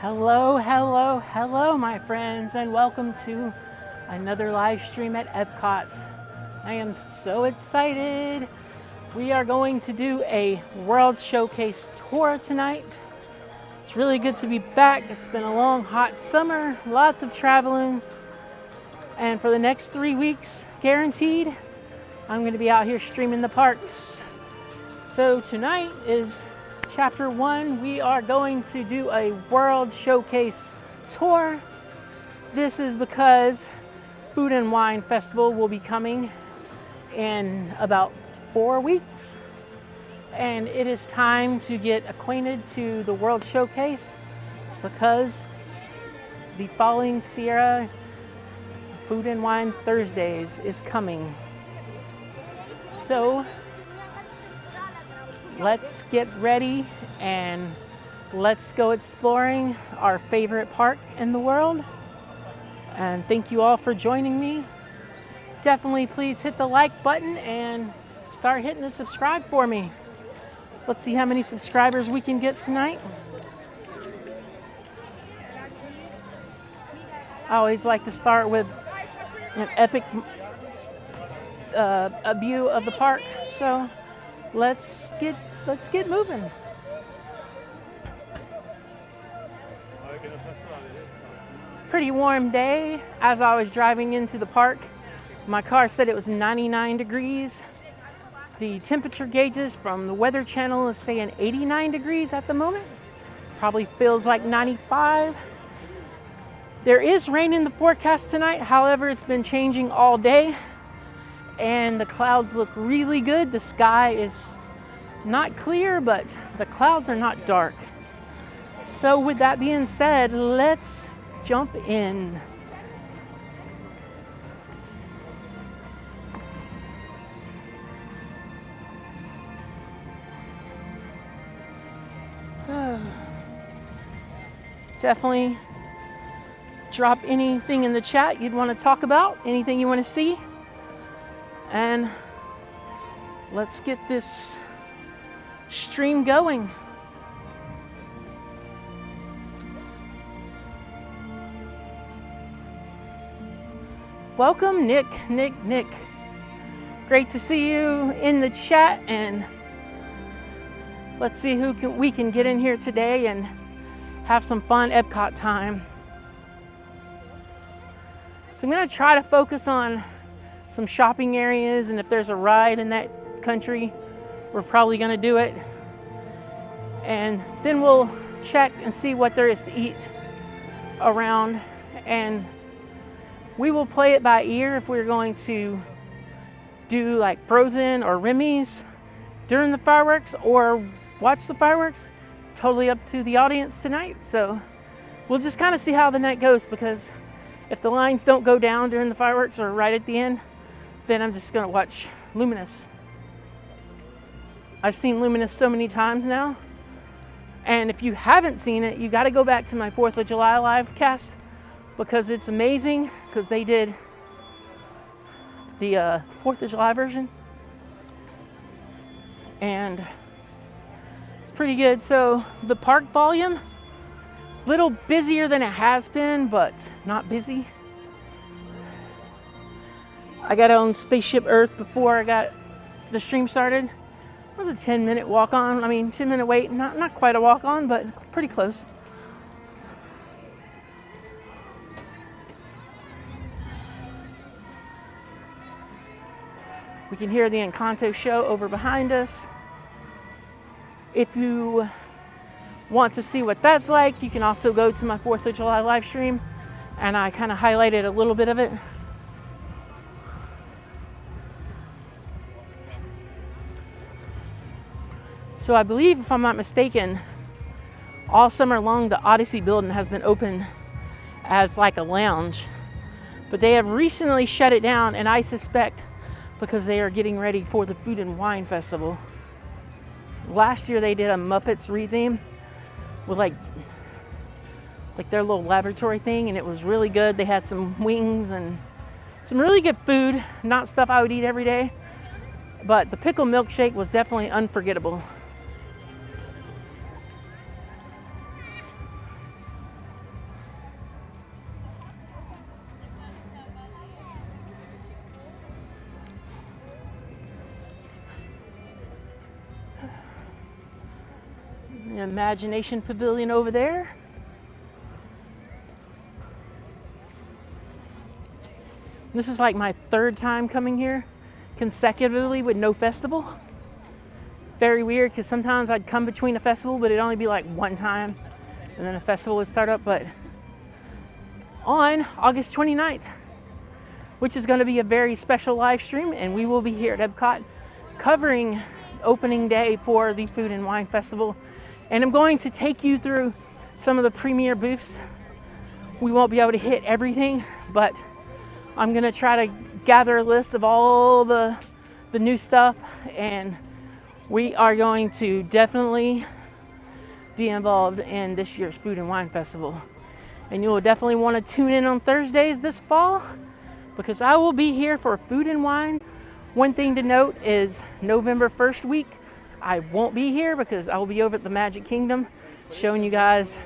Hello, hello, hello, my friends, and welcome to another live stream at EPCOT. I am so excited. We are going to do a World Showcase tour tonight. It's really good to be back. It's been a long, hot summer, lots of traveling, and for the next 3 weeks, guaranteed, I'm going to be out here streaming the parks. So tonight is Chapter 1, we are going to do a World Showcase tour. This is because Food and Wine Festival will be coming in about 4 weeks. And it is time to get acquainted to the World Showcase because the following Sierra Food and Wine Thursdays is coming. So let's get ready and let's go exploring our favorite park in the world. And thank you all for joining me. Definitely please hit the like button and start hitting the subscribe for me. Let's see how many subscribers we can get tonight. I always like to start with an epic a view of the park. So let's get moving. Pretty warm day. As I was driving into the park, my car said it was 99 degrees. The temperature gauges from the Weather Channel is saying 89 degrees at the moment. Probably feels like 95. There is rain in the forecast tonight. However, it's been changing all day and the clouds look really good. The sky is not clear, but the clouds are not dark. So with that being said, let's jump in. Definitely drop anything in the chat you'd want to talk about, anything you want to see. And let's get this stream going. Welcome, Nick. Great to see you in the chat, and let's see who we can get in here today and have some fun EPCOT time. So I'm gonna try to focus on some shopping areas, and if there's a ride in that country, we're probably gonna do it. And then we'll check and see what there is to eat around, and we will play it by ear if we're going to do like Frozen or Remy's during the fireworks or watch the fireworks. Totally up to the audience tonight. So we'll just kind of see how the night goes, because if the lines don't go down during the fireworks or right at the end, then I'm just gonna watch Luminous. I've seen Luminous so many times now. And if you haven't seen it, you gotta go back to my 4th of July live cast, because it's amazing, because they did the 4th of July version. And it's pretty good. So the park volume, a little busier than it has been, but not busy. I got on Spaceship Earth before I got the stream started. It was a 10-minute walk on. 10-minute wait. Not quite a walk on, but pretty close. We can hear the Encanto show over behind us. If you want to see what that's like, you can also go to my 4th of July live stream, and I kind of highlighted a little bit of it. So I believe, if I'm not mistaken, all summer long the Odyssey building has been open as like a lounge, but they have recently shut it down, and I suspect because they are getting ready for the Food and Wine Festival. Last year they did a Muppets retheme with like their little laboratory thing, and it was really good. They had some wings and some really good food, not stuff I would eat every day, but the pickle milkshake was definitely unforgettable. The Imagination Pavilion over there. This is like my 3rd time coming here consecutively with no festival. Very weird, because sometimes I'd come between a festival, but it'd only be like one time, and then a festival would start up. But on August 29th, which is going to be a very special live stream, and we will be here at EPCOT covering opening day for the Food and Wine Festival. And I'm going to take you through some of the premier booths we won't be able to hit everything, but I'm gonna try to gather a list of all the new stuff, and we are going to definitely be involved in this year's Food and Wine Festival. And you will definitely want to tune in on Thursdays this fall, because I will be here for Food and Wine. One thing to note is November 1st week, I won't be here because I will be over at the Magic Kingdom showing you guys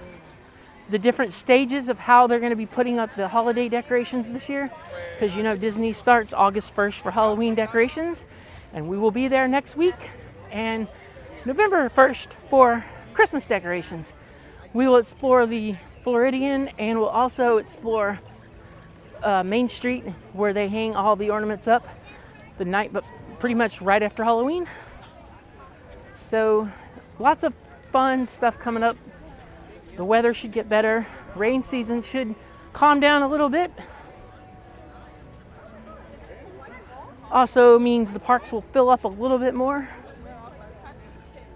the different stages of how they're going to be putting up the holiday decorations this year. Because you know Disney starts August 1st for Halloween decorations, and we will be there next week, and November 1st for Christmas decorations. We will explore the Floridian, and we'll also explore Main Street, where they hang all the ornaments up the night, but pretty much right after Halloween. So lots of fun stuff coming up. The weather should get better. Rain season should calm down a little bit. Also means the parks will fill up a little bit more.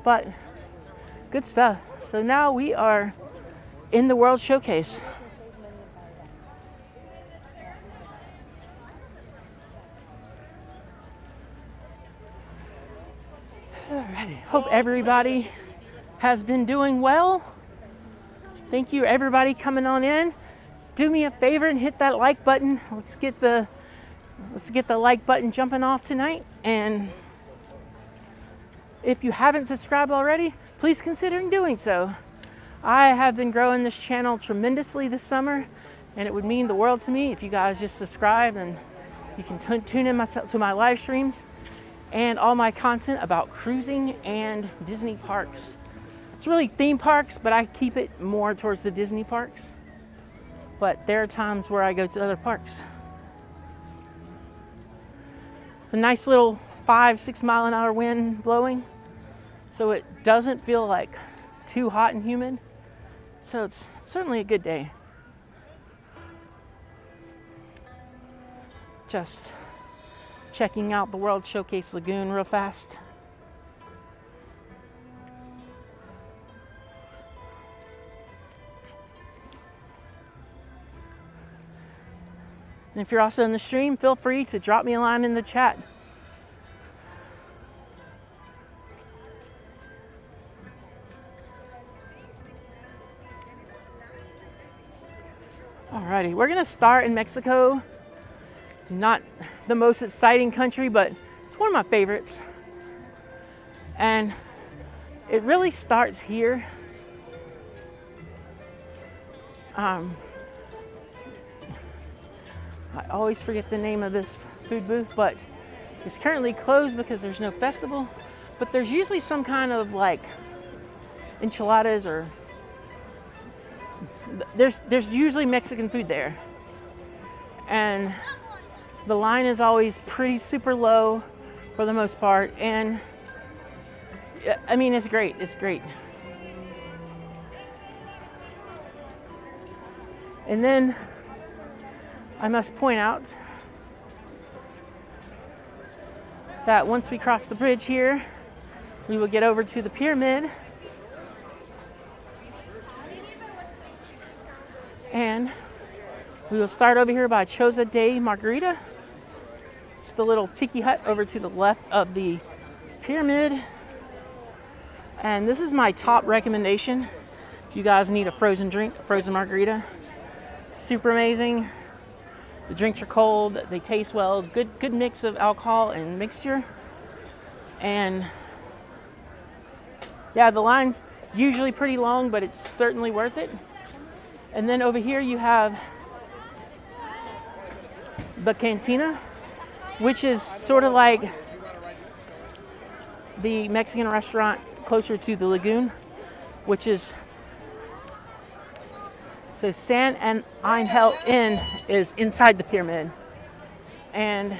But good stuff. So now we are in the World Showcase. Alrighty. Hope everybody has been doing well. Thank you everybody coming on in. Do me a favor and hit that like button. Let's get the like button jumping off tonight. And if you haven't subscribed already, please consider doing so. I have been growing this channel tremendously this summer, and it would mean the world to me if you guys just subscribe, and you can tune in to my live streams and all my content about cruising and Disney parks. It's really theme parks, but I keep it more towards the Disney parks. But there are times where I go to other parks. It's a nice little 5-6 mile an hour wind blowing, so it doesn't feel like too hot and humid. So it's certainly a good day. Just checking out the World Showcase Lagoon real fast. And if you're also in the stream, feel free to drop me a line in the chat. Alrighty, we're gonna start in Mexico. Not the most exciting country, but it's one of my favorites. And it really starts here. I always forget the name of this food booth, but it's currently closed because there's no festival. But there's usually some kind of like enchiladas, or there's usually Mexican food there. And the line is always pretty super low for the most part. And I mean, it's great, it's great. And then I must point out that once we cross the bridge here, we will get over to the pyramid. And we will start over here by Choza de Margarita. Just a little tiki hut over to the left of the pyramid. And this is my top recommendation. If you guys need a frozen drink, a frozen margarita, it's super amazing. The drinks are cold, they taste well, good mix of alcohol and mixture. And yeah, the line's usually pretty long, but it's certainly worth it. And then over here you have the Cantina, which is sort of like the Mexican restaurant closer to the lagoon, which is, so San and Angel Inn is inside the pyramid. And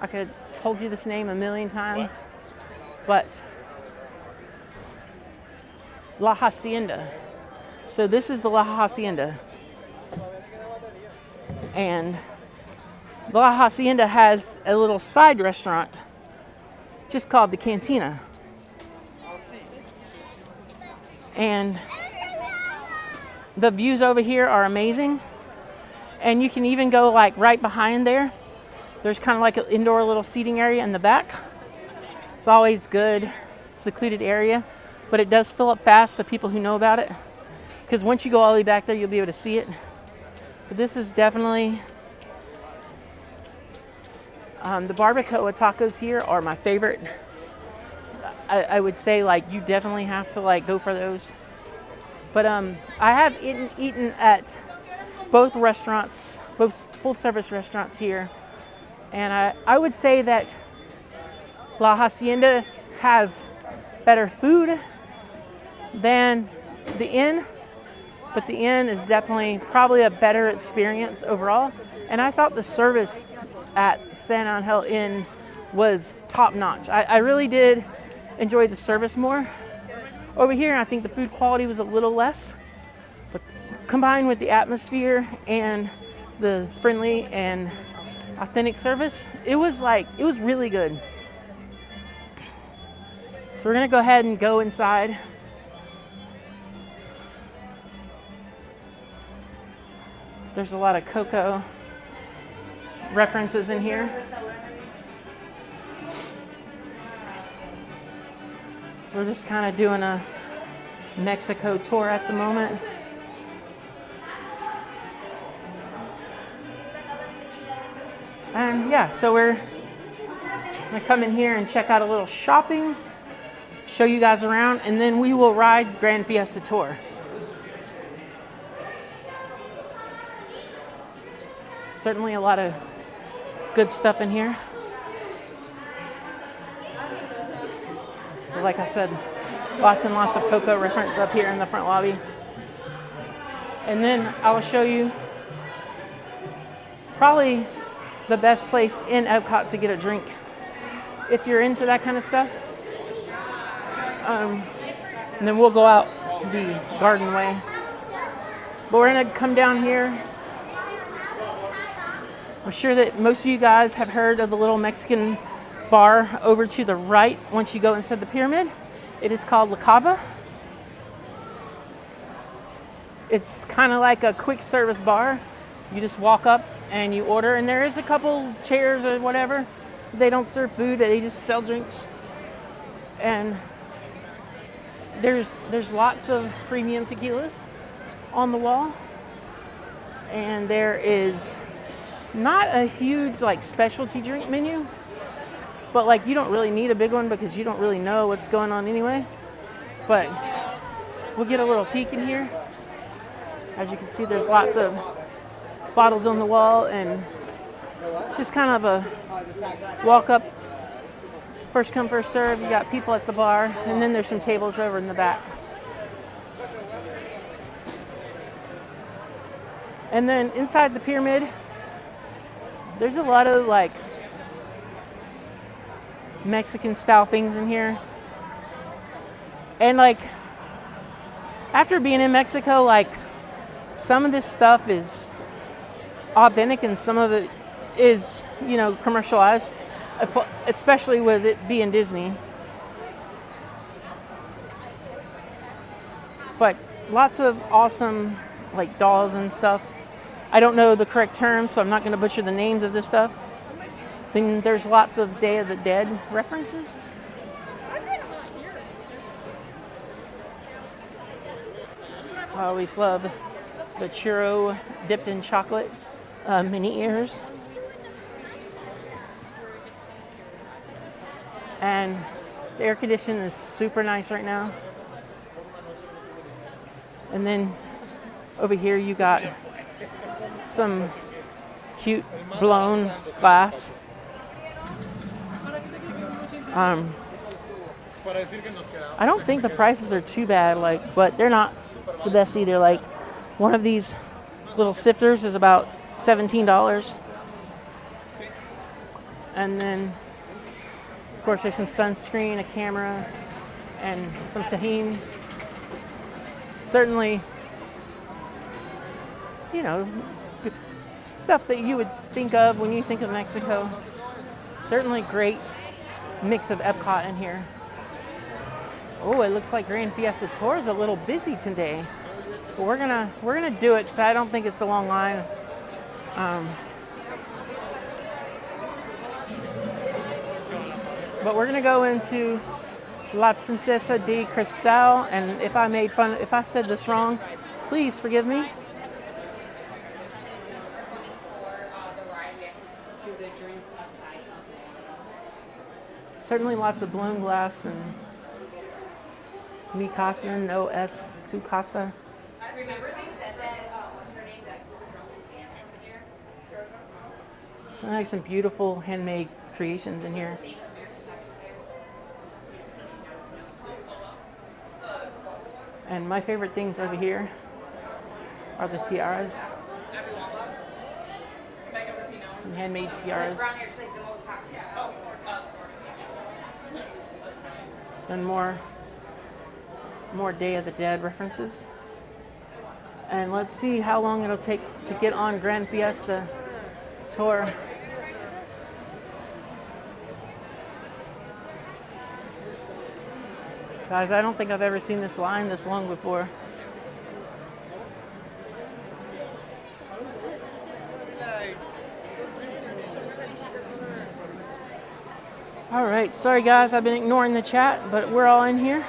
I could have told you this name a million times, but La Hacienda. So this is the La Hacienda. And La Hacienda has a little side restaurant just called the Cantina. And The views over here are amazing. And you can even go like right behind there. There's kind of like an indoor little seating area in the back. It's always good, secluded area, but it does fill up fast, so people who know about it. Because once you go all the way back there, you'll be able to see it. But this is definitely, the barbacoa tacos here are my favorite. I would say like you definitely have to like go for those. But I have eaten at both restaurants, both full service restaurants here. And I would say that La Hacienda has better food than the inn, but the inn is definitely probably a better experience overall. And I thought the service at San Angel Inn was top notch. I really did enjoy the service more. Over here, I think the food quality was a little less, but combined with the atmosphere and the friendly and authentic service, it was really good. So we're gonna go ahead and go inside. There's a lot of cocoa references in here. So we're just kind of doing a Mexico tour at the moment. And yeah, so we're gonna come in here and check out a little shopping, show you guys around, and then we will ride Grand Fiesta Tour. Certainly a lot of good stuff in here. But like I said, lots and lots of cocoa reference up here in the front lobby. And then I will show you probably the best place in Epcot to get a drink if you're into that kind of stuff. And then we'll go out the garden way. But we're gonna come down here. I'm sure that most of you guys have heard of the little Mexican bar over to the right once you go inside the pyramid. It is called La Cava. It's kind of like a quick service bar. You just walk up and you order, and there is a couple chairs or whatever. They don't serve food, they just sell drinks. And there's lots of premium tequilas on the wall. And there is not a huge like specialty drink menu, but like you don't really need a big one because you don't really know what's going on anyway. But we'll get a little peek in here. As you can see, there's lots of bottles on the wall, and it's just kind of a walk up, first come first serve. You got people at the bar, and then there's some tables over in the back. And then inside the pyramid, there's a lot of like Mexican style things in here. And like after being in Mexico, like some of this stuff is authentic and some of it is, you know, commercialized, especially with it being Disney. But lots of awesome like dolls and stuff. I don't know the correct terms, so I'm not going to butcher the names of this stuff. Then there's lots of Day of the Dead references. I always love the churro dipped in chocolate mini ears. And the air conditioning is super nice right now. And then over here you got some cute blown glass. I don't think the prices are too bad, like, but they're not the best either. Like one of these little sifters is about $17. And then of course there's some sunscreen, a camera, and some tahini. Certainly, you know, stuff that you would think of when you think of Mexico. Certainly great mix of Epcot in here. Oh, it looks like Grand Fiesta Tour is a little busy today. But we're gonna do it, so I don't think it's a long line. But we're gonna go into La Princesa de Cristal, and if I said this wrong, please forgive me. Certainly lots of blown glass and mi casa no es su casa. I remember they said that, what's her name, that super drunk band over there. Like some beautiful handmade creations in here. And my favorite things over here are the tiaras. Some handmade tiaras. And more Day of the Dead references. And let's see how long it'll take to get on Grand Fiesta tour. Guys, I don't think I've ever seen this line this long before. All right, sorry guys, I've been ignoring the chat, but we're all in here.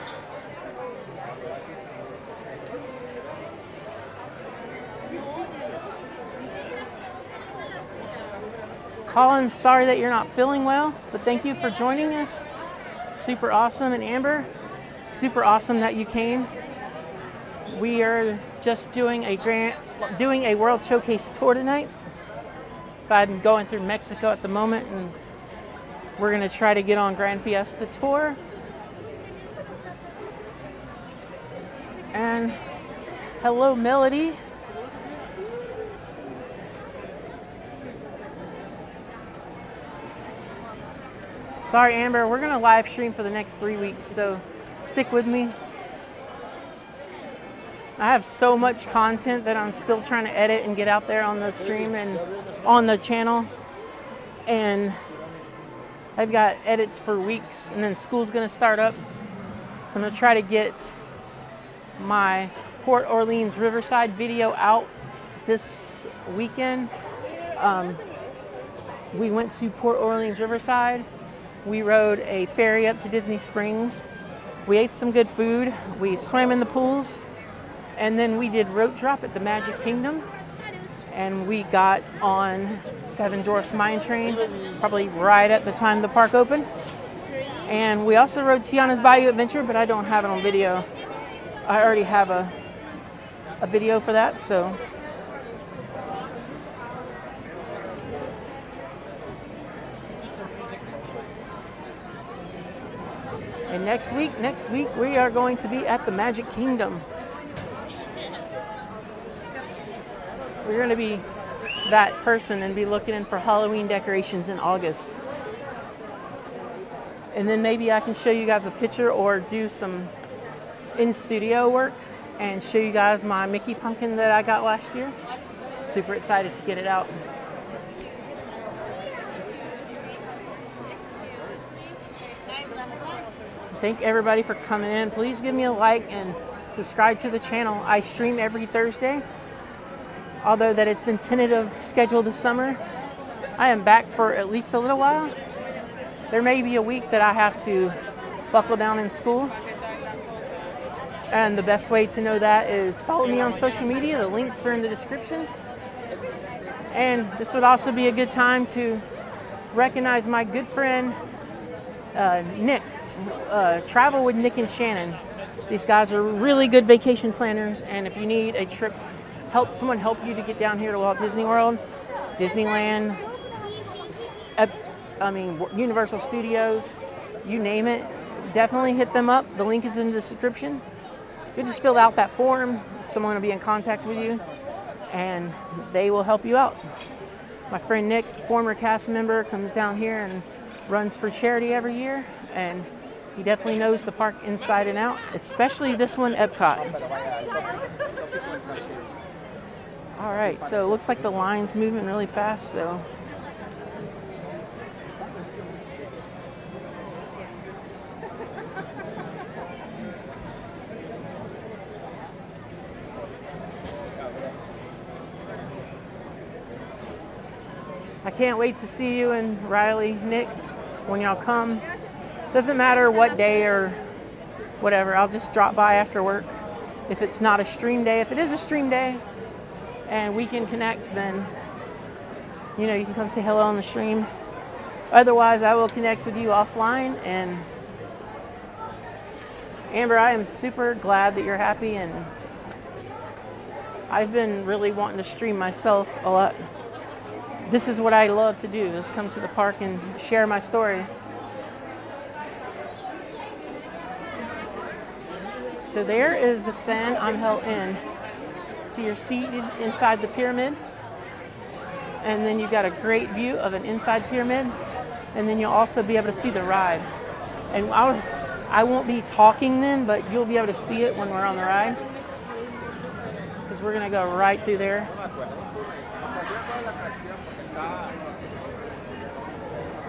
Colin, sorry that you're not feeling well, but thank you for joining us. Super awesome. And Amber, super awesome that you came. We are just doing a World Showcase tour tonight. So I'm going through Mexico at the moment, and we're gonna try to get on Grand Fiesta tour. And hello, Melody. Sorry, Amber, we're gonna live stream for the next 3 weeks, so stick with me. I have so much content that I'm still trying to edit and get out there on the stream and on the channel. And I've got edits for weeks, and then school's gonna start up. So I'm gonna try to get my Port Orleans Riverside video out this weekend. We went to Port Orleans Riverside. We rode a ferry up to Disney Springs. We ate some good food. We swam in the pools. And then we did rope drop at the Magic Kingdom. And we got on Seven Dwarfs Mine Train, probably right at the time the park opened. And we also rode Tiana's Bayou Adventure, but I don't have it on video. I already have a video for that, so. And next week we are going to be at the Magic Kingdom. We're going to be that person and be looking in for Halloween decorations in August. And then maybe I can show you guys a picture or do some in-studio work and show you guys my Mickey pumpkin that I got last year. Super excited to get it out. Thank everybody for coming in. Please give me a like and subscribe to the channel. I stream every Thursday. Although that it's been tentative scheduled this summer, I am back for at least a little while. There may be a week that I have to buckle down in school. And the best way to know that is follow me on social media. The links are in the description. And this would also be a good time to recognize my good friend, Nick. Travel with Nick and Shannon. These guys are really good vacation planners, and if you need a trip, someone help you to get down here to Walt Disney World, Disneyland, Universal Studios, you name it, definitely hit them up. The link is in the description. You just fill out that form. Someone will be in contact with you, and they will help you out. My friend Nick, former cast member, comes down here and runs for charity every year, and he definitely knows the park inside and out, especially this one, EPCOT. All right, so it looks like the line's moving really fast, so. I can't wait to see you and Riley, Nick, when y'all come. Doesn't matter what day or whatever, I'll just drop by after work. If it's not a stream day, if it is a stream day and we can connect, then you know, you can come say hello on the stream. Otherwise, I will connect with you offline. And Amber, I am super glad that you're happy, and I've been really wanting to stream myself a lot. This is what I love to do, is come to the park and share my story. So there is the San Angel Inn. So you're seated inside the pyramid, and then you've got a great view of an inside pyramid, and then you'll also be able to see the ride. And I won't be talking then, but you'll be able to see it when we're on the ride, because we're gonna go right through there.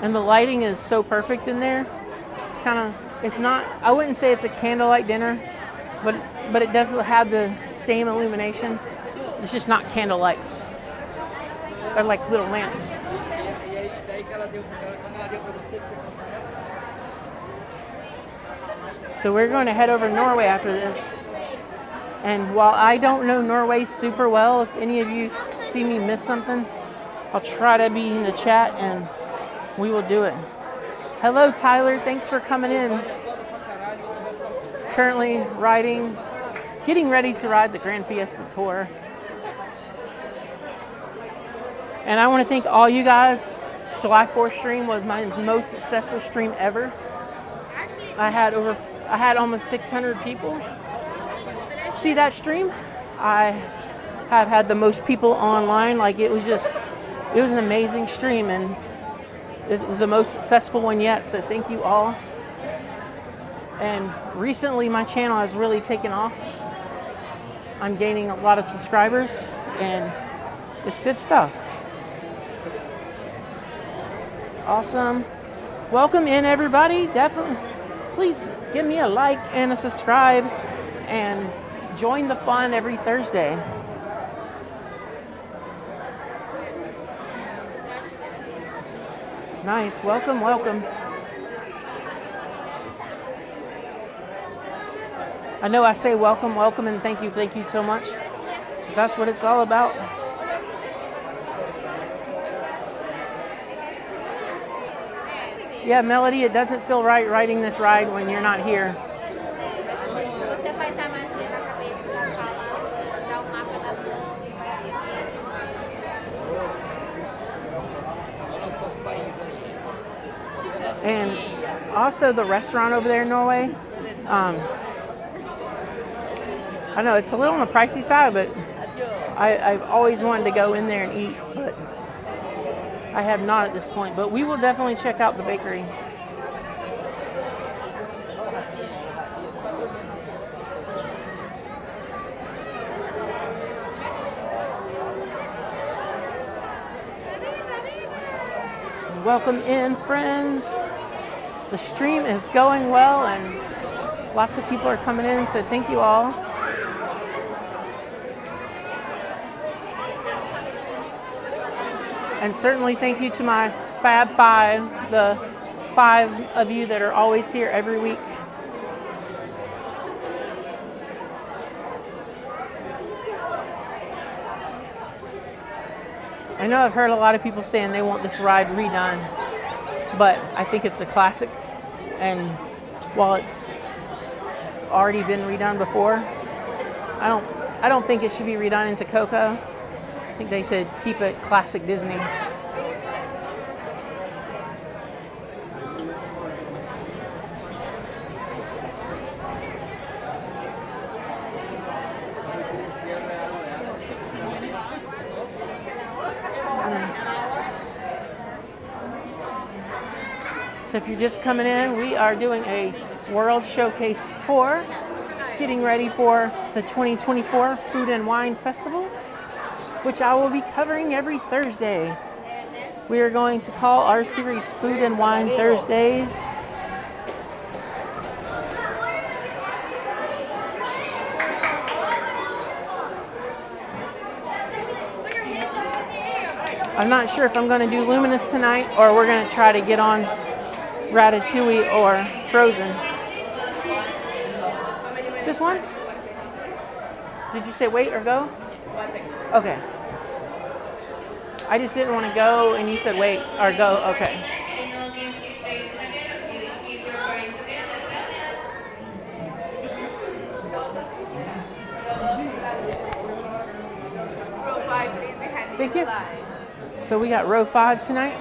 And the lighting is so perfect in there. It's kind of, it's not, I wouldn't say it's a candlelight dinner, but it does have the same illumination. It's just not candle lights. They're like little lamps. So we're going to head over to Norway after this. And while I don't know Norway super well, if any of you see me miss something, I'll try to be in the chat and we will do it. Hello, Tyler. Thanks for coming in. Currently riding, getting ready to ride the Grand Fiesta Tour. And I want to thank all you guys. July 4th stream was my most successful stream ever. I had almost 600 people see that stream. I have had the most people online. Like, it was an amazing stream, and it was the most successful one yet. So thank you all. And recently my channel has really taken off. I'm gaining a lot of subscribers, and it's good stuff. Awesome. Welcome in, everybody. Definitely, please give me a like and a subscribe and join the fun every Thursday. Nice. Welcome, welcome. I know I say welcome, welcome, and thank you so much. That's what it's all about. Yeah, Melody, it doesn't feel right riding this ride when you're not here. And also the restaurant over there in Norway, I know it's a little on the pricey side, but I've always wanted to go in there and eat, but I have not at this point. But we will definitely check out the bakery. Welcome in, friends. The stream is going well, and lots of people are coming in, so thank you all. And certainly thank you to my Fab Five, the 5 of you that are always here every week. I know I've heard a lot of people saying they want this ride redone, but I think it's a classic. And while it's already been redone before, I don't think it should be redone into Coco. I think they should keep it classic Disney. So if you're just coming in, we are doing a World Showcase tour, getting ready for the 2024 Food and Wine Festival, which I will be covering every Thursday. We are going to call our series Food and Wine Thursdays. I'm not sure if I'm going to do Luminous tonight or we're going to try to get on Ratatouille or Frozen. Just one? Did you say wait or go? Okay. I just didn't want to go and you said wait or go. Okay. Row 5, please. We had Thank you. So we got row 5 tonight.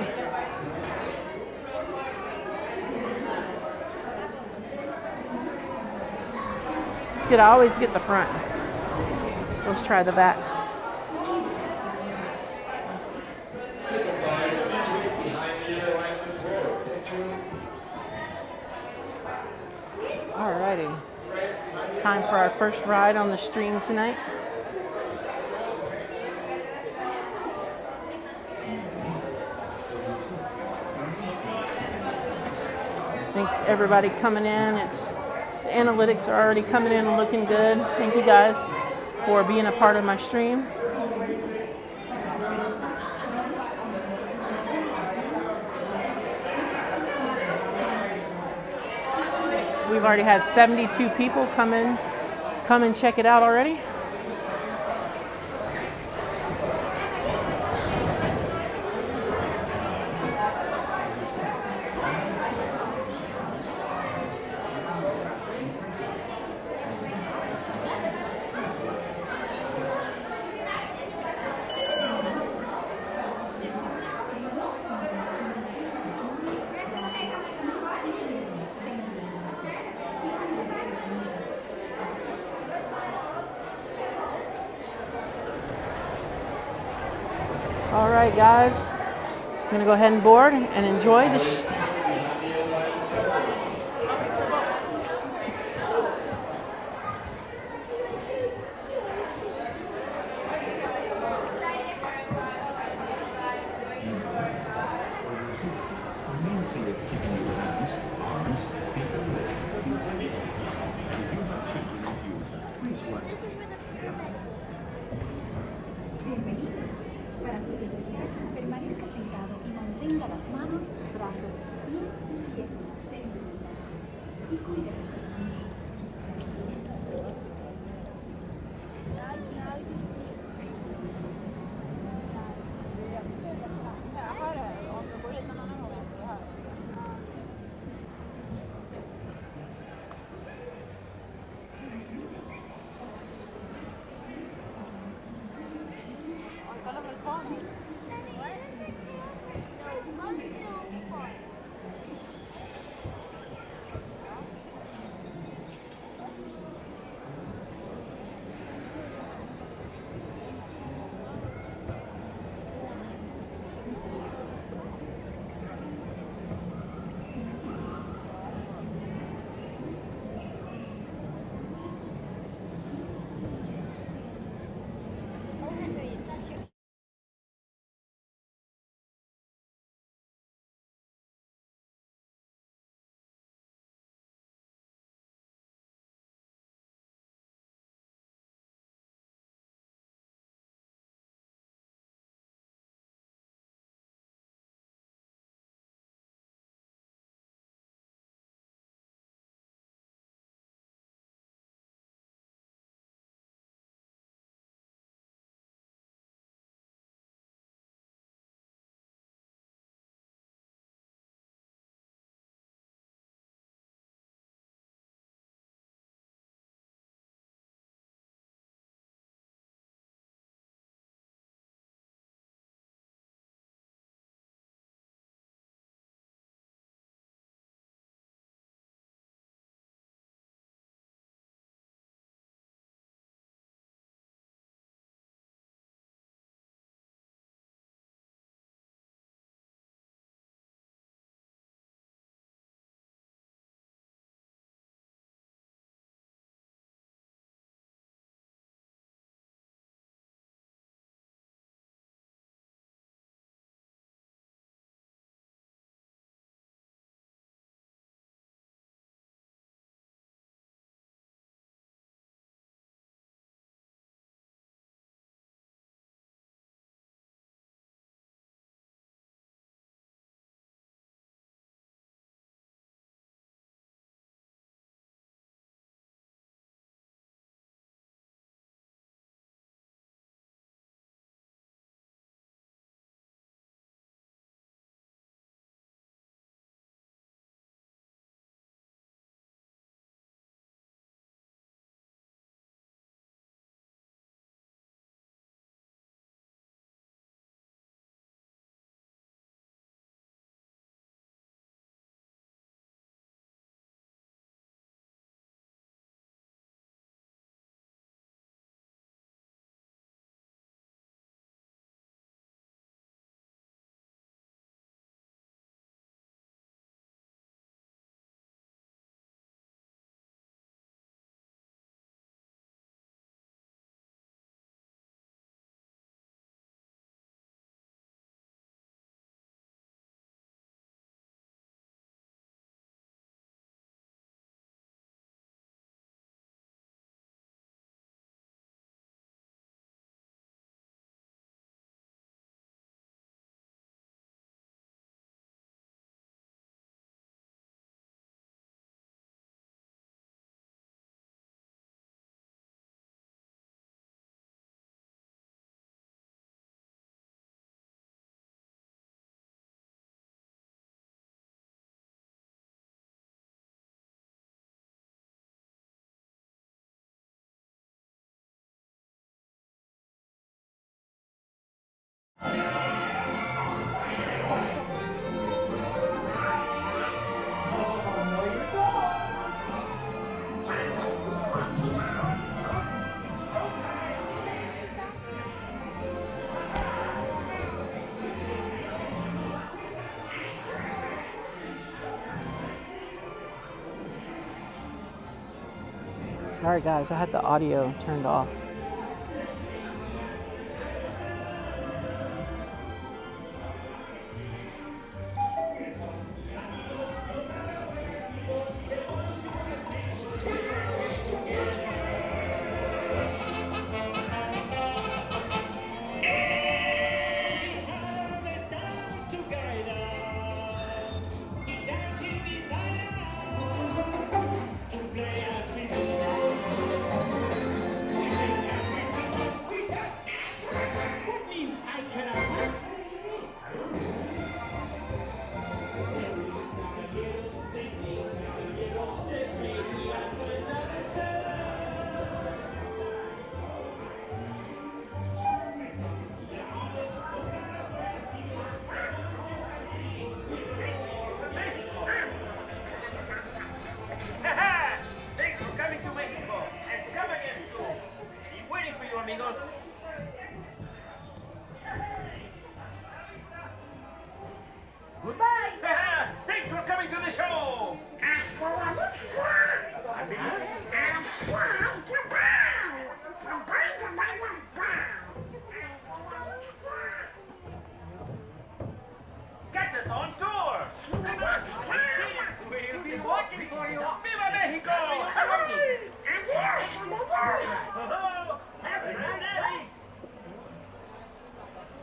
It's good. I always get the front. So let's try the back. Alrighty. Time for our first ride on the stream tonight. Thanks everybody coming in. The analytics are already coming in and looking good. Thank you guys for being a part of my stream. We've already had 72 people come and check it out already. All right, guys, I'm gonna go ahead and board and enjoy the Sorry guys, I had the audio turned off.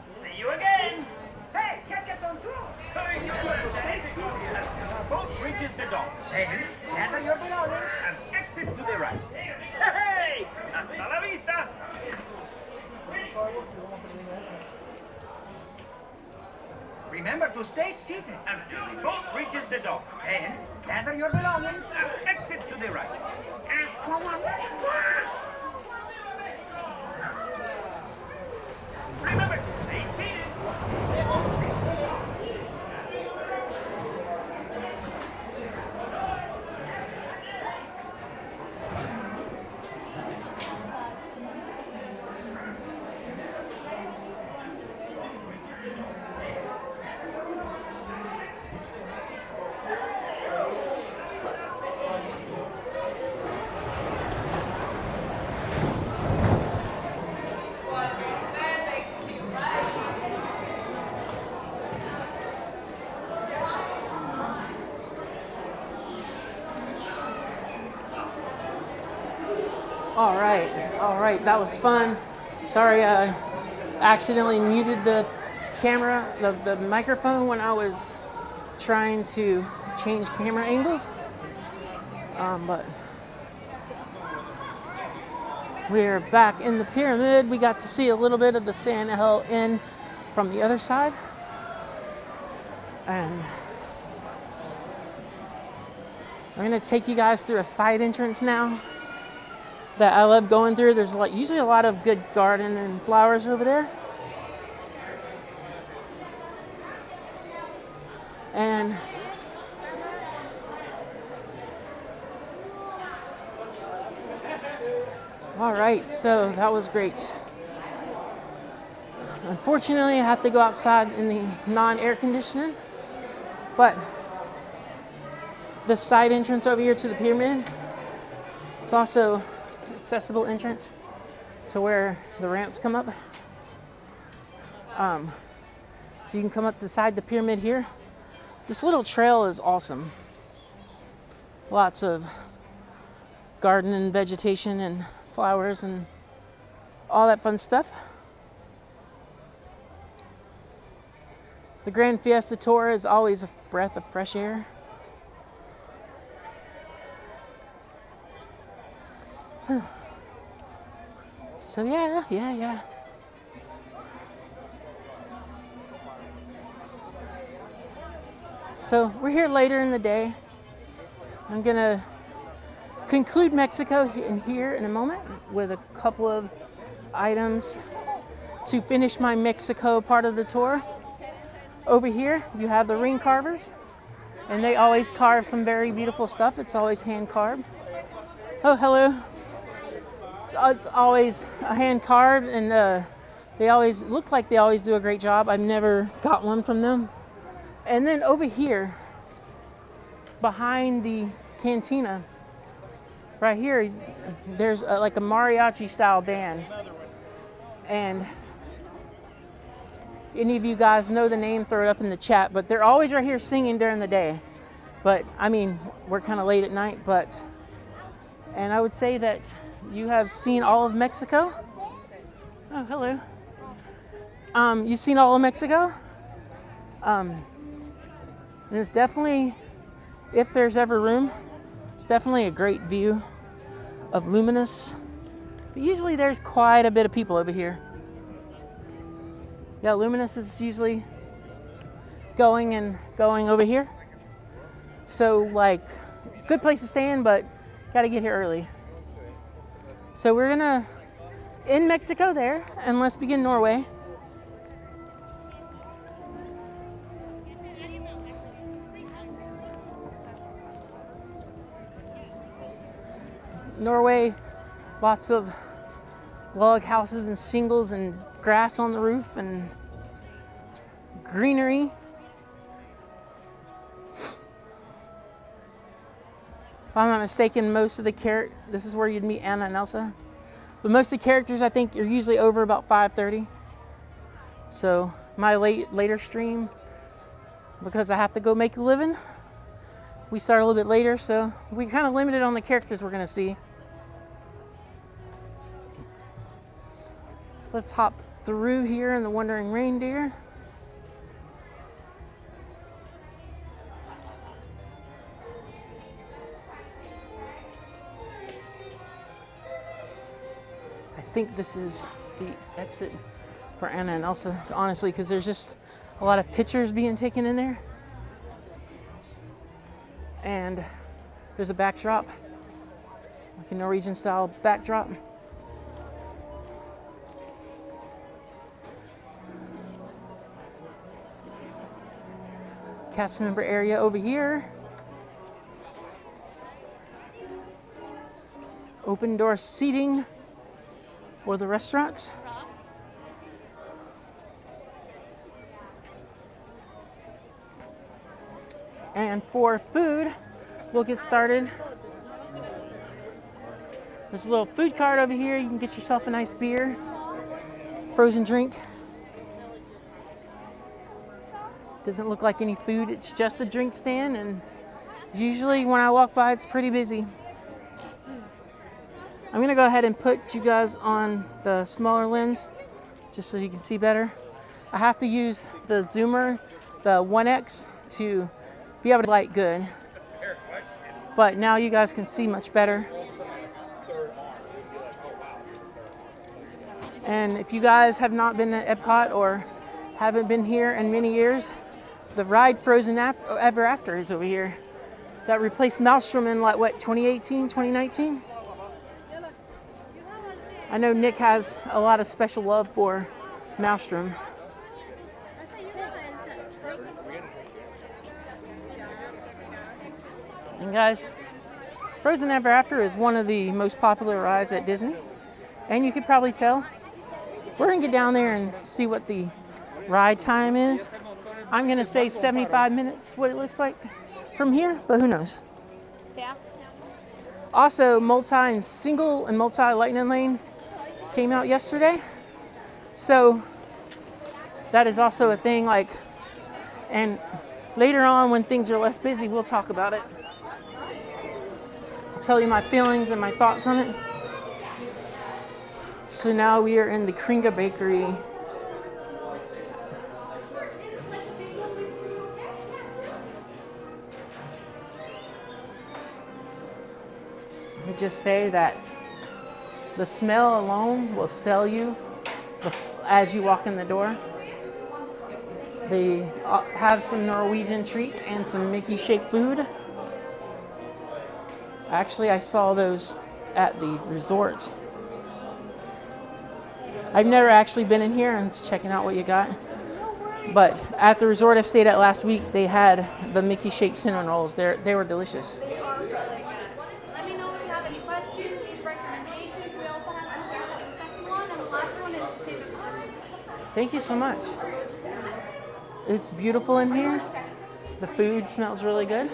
See you again! Hey, catch us on tour! Boat reaches the dock. Then, gather your belongings and exit to the right. Hey! Hasta la vista! Remember to stay seated until the boat reaches the dock. Then, gather your belongings and exit to the right. Hasta la vista! Remember to stay seated. All right, that was fun. Sorry, I accidentally muted the camera, the microphone when I was trying to change camera angles. But we're back in the pyramid. We got to see a little bit of the San L Inn from the other side. And I'm gonna take you guys through a side entrance now that I love going through. There's usually a lot of good garden and flowers over there. And all right, so that was great. Unfortunately, I have to go outside in the non-air conditioning, but the side entrance over here to the pyramid, it's also accessible entrance to where the ramps come up. So you can come up to the side of the pyramid here. This little trail is awesome. Lots of garden and vegetation and flowers and all that fun stuff. The Grand Fiesta tour is always a breath of fresh air. So yeah. So we're here later in the day. I'm gonna conclude Mexico here in a moment with a couple of items to finish my Mexico part of the tour. Over here, you have the ring carvers, and they always carve some very beautiful stuff. It's always hand carved. Oh, hello. It's always a hand carved, and they always look like they always do a great job. I've never got one from them. And then over here, behind the cantina, right here, there's like a mariachi style band. And if any of you guys know the name, throw it up in the chat. But they're always right here singing during the day. But I mean, we're kind of late at night, and I would say that you have seen all of Mexico. Oh, hello. You've seen all of Mexico. And it's definitely, if there's ever room, it's definitely a great view of Luminous. But usually there's quite a bit of people over here. Yeah, Luminous is usually going over here. So like, good place to stay in, but gotta get here early. So we're gonna end Mexico there, and let's begin Norway. Norway, lots of log houses and shingles and grass on the roof and greenery. If I'm not mistaken, most of the this is where you'd meet Anna and Elsa. But most of the characters, I think, are usually over about 5:30. So my later stream, because I have to go make a living, we start a little bit later, so we kind of limited on the characters we're gonna see. Let's hop through here in the Wandering Reindeer. I think this is the exit for Anna and Elsa, honestly, because there's just a lot of pictures being taken in there. And there's a backdrop, like a Norwegian style backdrop. Cast member area over here. Open door seating for the restaurant. And for food, we'll get started. There's a little food cart over here. You can get yourself a nice beer, frozen drink. Doesn't look like any food, it's just a drink stand, and usually when I walk by, it's pretty busy. I'm gonna go ahead and put you guys on the smaller lens, just so you can see better. I have to use the zoomer, the 1X, to be able to light good. But now you guys can see much better. And if you guys have not been to Epcot or haven't been here in many years, the ride Frozen Ever After is over here. That replaced Maelstrom in like, what, 2018, 2019? I know Nick has a lot of special love for Maelstrom. And guys, Frozen Ever After is one of the most popular rides at Disney. And you could probably tell. We're gonna get down there and see what the ride time is. I'm gonna say 75 minutes, what it looks like from here, but who knows? Yeah. Also, single and multi lightning lane came out yesterday. So that is also a thing, like, and later on when things are less busy, we'll talk about it. I'll tell you my feelings and my thoughts on it. So now we are in the Kringa Bakery. Let me just say that the smell alone will sell you as you walk in the door. They have some Norwegian treats and some Mickey-shaped food. Actually, I saw those at the resort. I've never actually been in here and just checking out what you got. But at the resort I stayed at last week, they had the Mickey-shaped cinnamon rolls. They were delicious. They are really good. Let me know if you have any questions, any recommendations. We also have the second one, and the last one is the same as Thank you so much. It's beautiful in here. The food smells really good.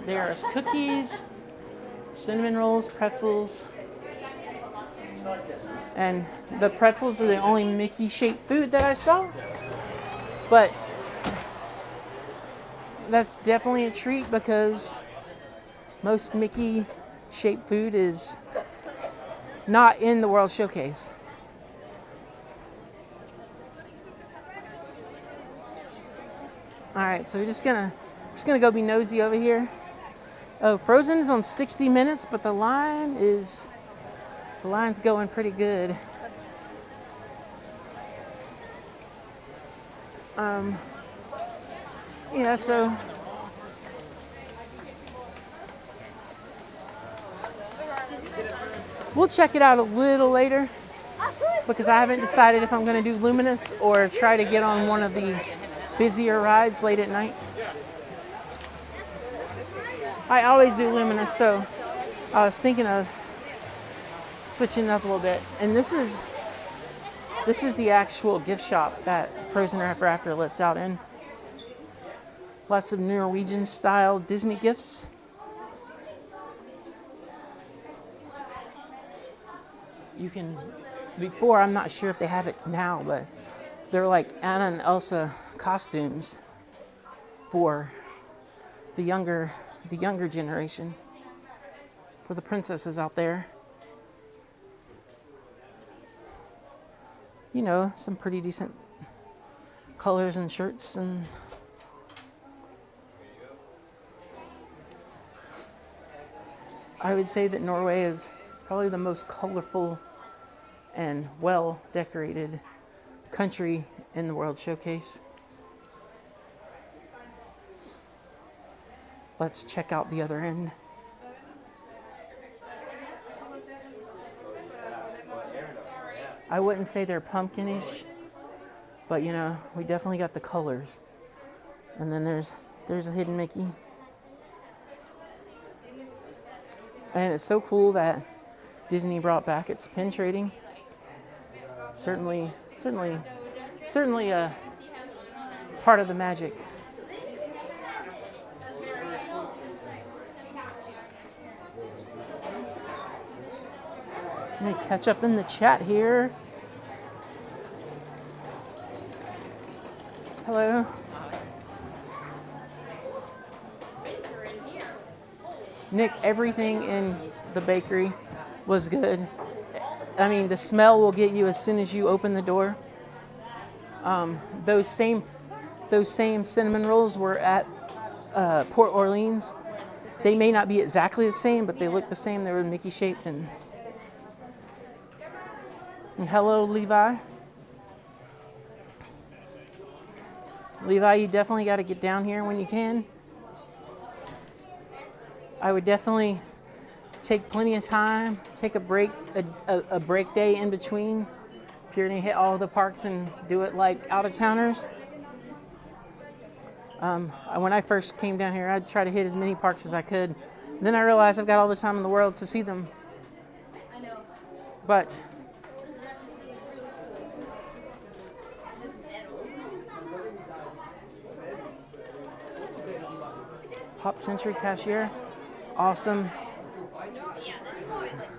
There's cookies, cinnamon rolls, pretzels. And the pretzels are the only Mickey-shaped food that I saw. But that's definitely a treat because most Mickey-shaped food is not in the World Showcase. All right, so we're just gonna go be nosy over here. Oh, Frozen is on 60 minutes, but the line's going pretty good. Yeah, so we'll check it out a little later because I haven't decided if I'm going to do Luminous or try to get on one of the busier rides late at night. I always do Luminous, so I was thinking of switching it up a little bit. And this is the actual gift shop that Frozen Ever After lets out in. Lots of Norwegian style Disney gifts. You can, before, I'm not sure if they have it now, but they're like Anna and Elsa costumes for the younger generation, for the princesses out there. You know, some pretty decent colors and shirts. And I would say that Norway is probably the most colorful and well decorated country in the World Showcase. Let's check out the other end. I wouldn't say they're pumpkinish, but you know, we definitely got the colors. And then there's a hidden Mickey. And it's so cool that Disney brought back its pin trading. Certainly a part of the magic. Let me catch up in the chat here. Hello. Nick, everything in the bakery was good. I mean, the smell will get you as soon as you open the door. Those same cinnamon rolls were at Port Orleans. They may not be exactly the same, but they look the same. They were Mickey shaped. And hello, Levi. Levi, you definitely got to get down here when you can. I would definitely take plenty of time, take a break, a break day in between. If you're gonna hit all the parks and do it like out-of-towners. When I first came down here, I'd try to hit as many parks as I could. And then I realized I've got all the time in the world to see them. But Pop Century cashier, awesome.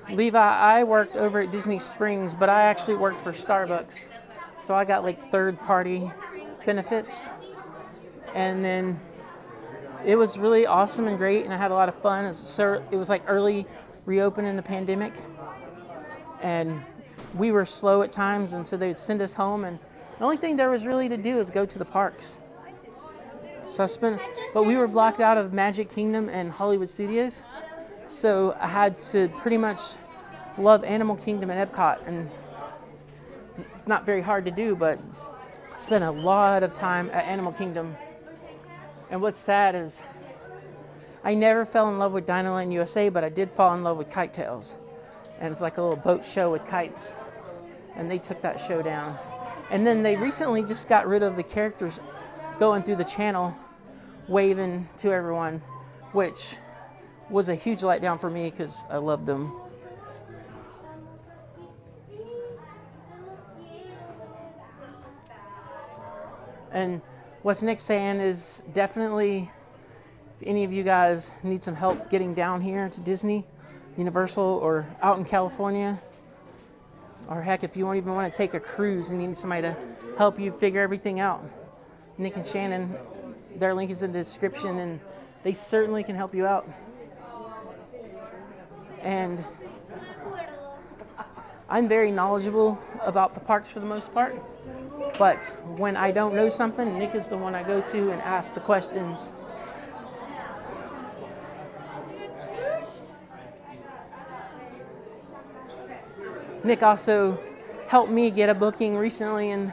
Levi, I worked over at Disney Springs, but I actually worked for Starbucks. So I got like third-party benefits. And then it was really awesome and great, and I had a lot of fun. It was like early reopening the pandemic. And we were slow at times, and so they would send us home. And the only thing there was really to do is go to the parks. So but we were blocked out of Magic Kingdom and Hollywood Studios. So I had to pretty much love Animal Kingdom and EPCOT. And it's not very hard to do, but I spent a lot of time at Animal Kingdom. And what's sad is I never fell in love with Dinoland USA, but I did fall in love with Kite Tales. And it's like a little boat show with kites. And they took that show down. And then they recently just got rid of the characters going through the channel, waving to everyone, which was a huge letdown for me because I loved them. And what's Nick saying is definitely, if any of you guys need some help getting down here to Disney, Universal or out in California, or heck, if you don't even want to take a cruise and you need somebody to help you figure everything out, Nick and Shannon, their link is in the description, and they certainly can help you out. And I'm very knowledgeable about the parks for the most part, but when I don't know something, Nick is the one I go to and ask the questions. Nick also helped me get a booking recently and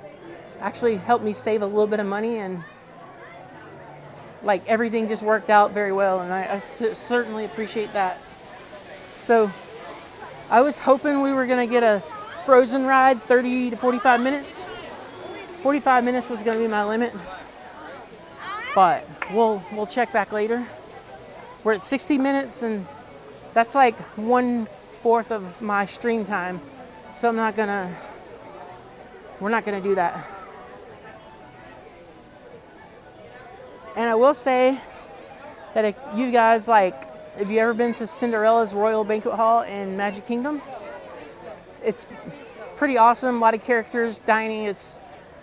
actually helped me save a little bit of money, and like everything just worked out very well, and I certainly appreciate that. So I was hoping we were gonna get a Frozen ride, 30 to 45 minutes. 45 minutes was gonna be my limit, but we'll check back later. We're at 60 minutes, and that's like 1/4 of my stream time. So we're not gonna do that. And I will say that if you guys if you ever been to Cinderella's Royal Banquet Hall in Magic Kingdom, it's pretty awesome. A lot of characters, dining, it's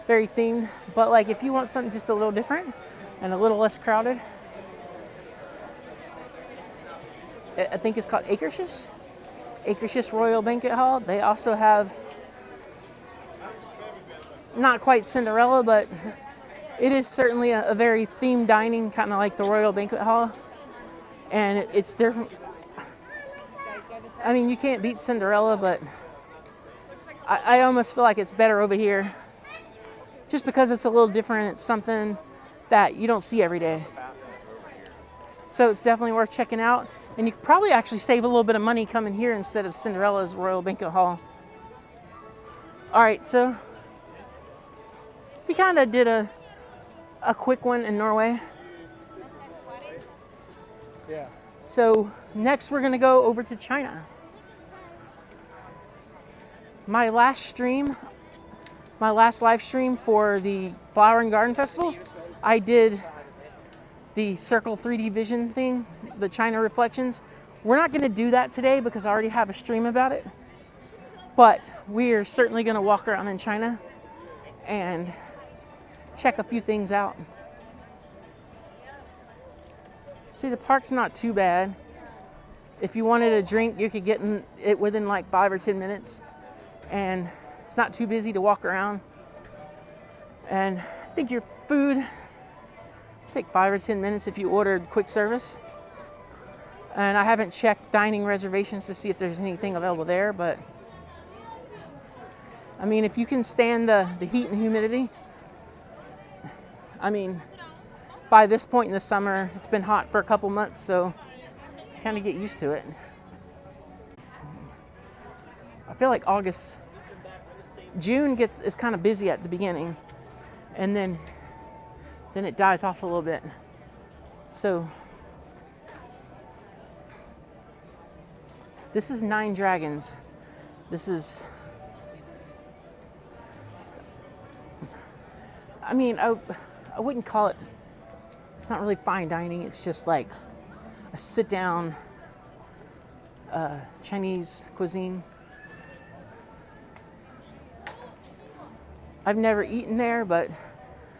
very themed. But like if you want something just a little different and a little less crowded, I think it's called Akershus Royal Banquet Hall. They also have, not quite Cinderella, but it is certainly a very themed dining, kind of like the Royal Banquet Hall. And it's different. I mean, you can't beat Cinderella, but I almost feel like it's better over here. Just because it's a little different, it's something that you don't see every day. So it's definitely worth checking out. And you could probably actually save a little bit of money coming here instead of Cinderella's Royal Banquet Hall. All right, so we kind of did a quick one in Norway. Yeah. So next we're gonna go over to China. My last live stream for the Flower and Garden Festival, I did the Circle 3D Vision thing, the China reflections. We're not gonna do that today because I already have a stream about it, but we're certainly gonna walk around in China and check a few things out. See, the park's not too bad. If you wanted a drink, you could get it within like 5 or 10 minutes. And it's not too busy to walk around. And I think your food will take 5 or 10 minutes if you ordered quick service. And I haven't checked dining reservations to see if there's anything available there, but I mean, if you can stand the heat and humidity, I mean, by this point in the summer, it's been hot for a couple months, so kind of get used to it. I feel like June is kind of busy at the beginning, and then it dies off a little bit. So this is Nine Dragons. This is, I mean, I wouldn't call it, it's not really fine dining. It's just like a sit-down Chinese cuisine. I've never eaten there, but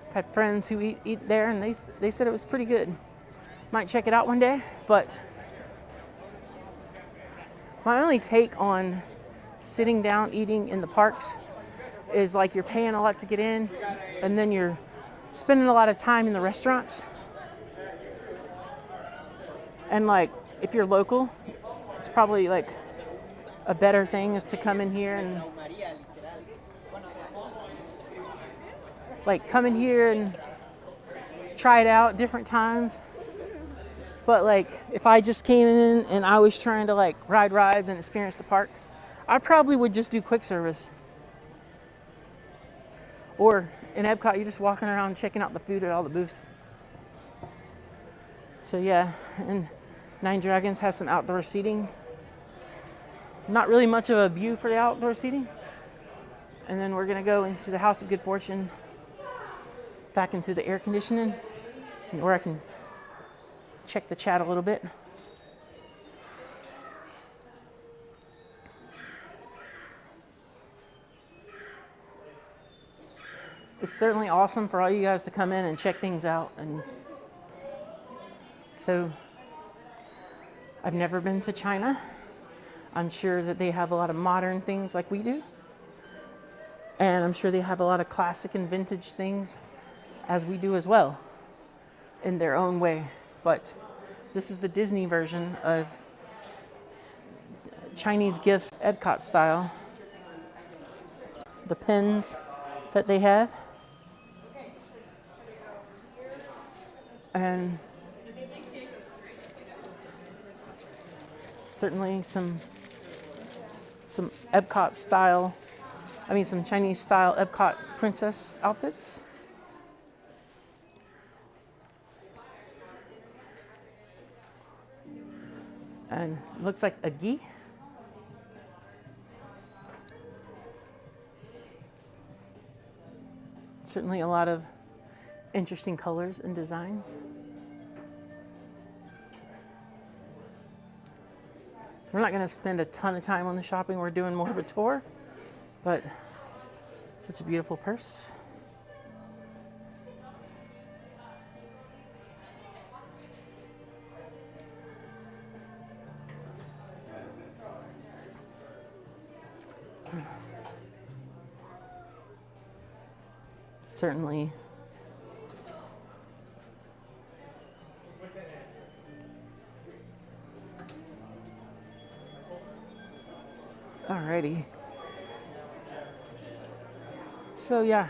I've had friends who eat there, and they said it was pretty good. Might check it out one day, but my only take on sitting down eating in the parks is like you're paying a lot to get in, and then you're spending a lot of time in the restaurants. And like, if you're local, it's probably like a better thing is to come in here and try it out different times. But like, if I just came in and I was trying to like ride rides and experience the park, I probably would just do quick service. Or in EPCOT, you're just walking around checking out the food at all the booths. So yeah, and Nine Dragons has some outdoor seating. Not really much of a view for the outdoor seating. And then we're gonna go into the House of Good Fortune, back into the air conditioning, where I can check the chat a little bit. it's certainly awesome for all you guys to come in and check things out. And so I've never been to China. I'm sure that they have a lot of modern things like we do. And I'm sure they have a lot of classic and vintage things as we do as well in their own way. But this is the Disney version of Chinese gifts, EPCOT style. The pins that they have. And certainly some EPCOT style, some Chinese style EPCOT princess outfits. And it looks like a gi. Certainly a lot of interesting colors and designs. So we're not going to spend a ton of time on the shopping. We're doing more of a tour, but such a beautiful purse. Certainly alrighty. So yeah,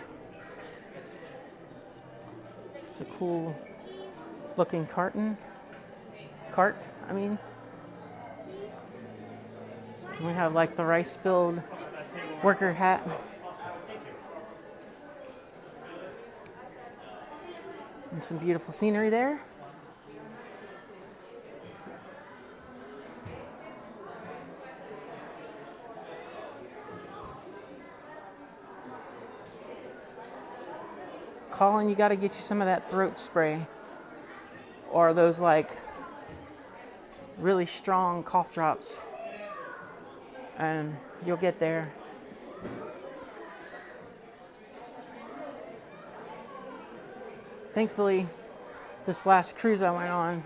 it's a cool looking cart. We have like the rice-filled worker hat. And some beautiful scenery there. Colin, you got to get you some of that throat spray or those like really strong cough drops, and you'll get there. Thankfully, this last cruise I went on,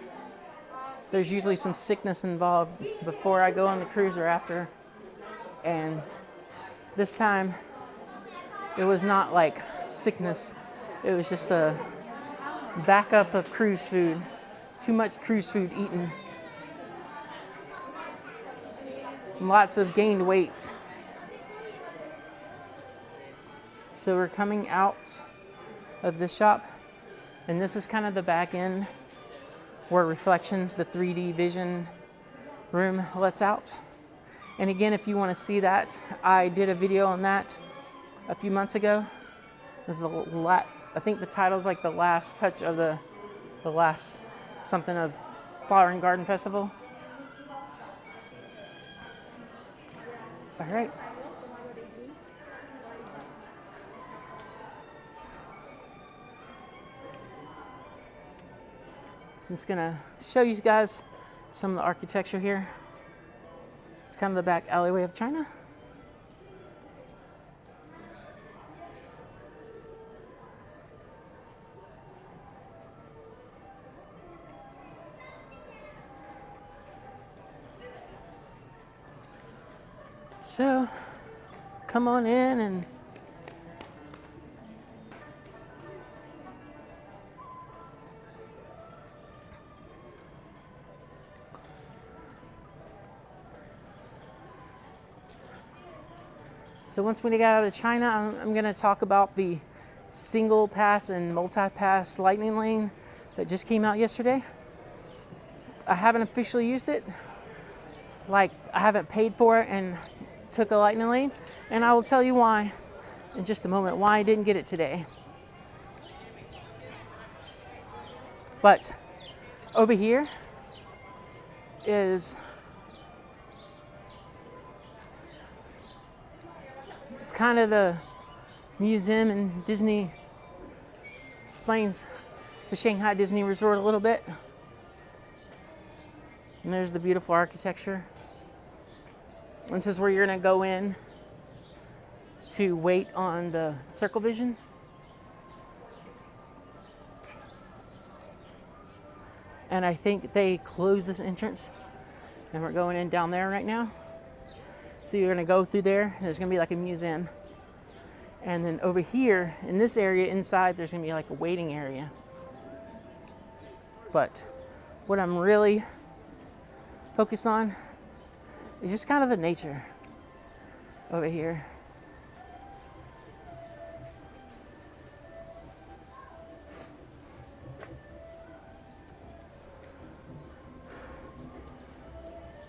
there's usually some sickness involved before I go on the cruise or after. And this time, it was not like sickness. It was just a backup of cruise food. Too much cruise food eaten. Lots of gained weight. So we're coming out of the shop. And this is kind of the back end where Reflections, the 3D vision room, lets out. And again, if you want to see that, I did a video on that a few months ago. This is I think the title's like the last touch of the last something of Flower and Garden Festival. All right. So I'm just gonna show you guys some of the architecture here. It's kind of the back alleyway of China. So come on in and so once we get out of China, I'm going to talk about the single pass and multi-pass lightning lane that just came out yesterday. I haven't officially used it. Like, I haven't paid for it and took a lightning lane. And I will tell you why in just a moment, why I didn't get it today. But over here is kind of the museum, and Disney explains the Shanghai Disney Resort a little bit. And there's the beautiful architecture. And this is where you're gonna go in to wait on the Circle Vision. And I think they closed this entrance, and we're going in down there right now. So you're gonna go through there, and there's gonna be like a museum. And then over here, in this area inside, there's gonna be like a waiting area. But what I'm really focused on is just kind of the nature over here.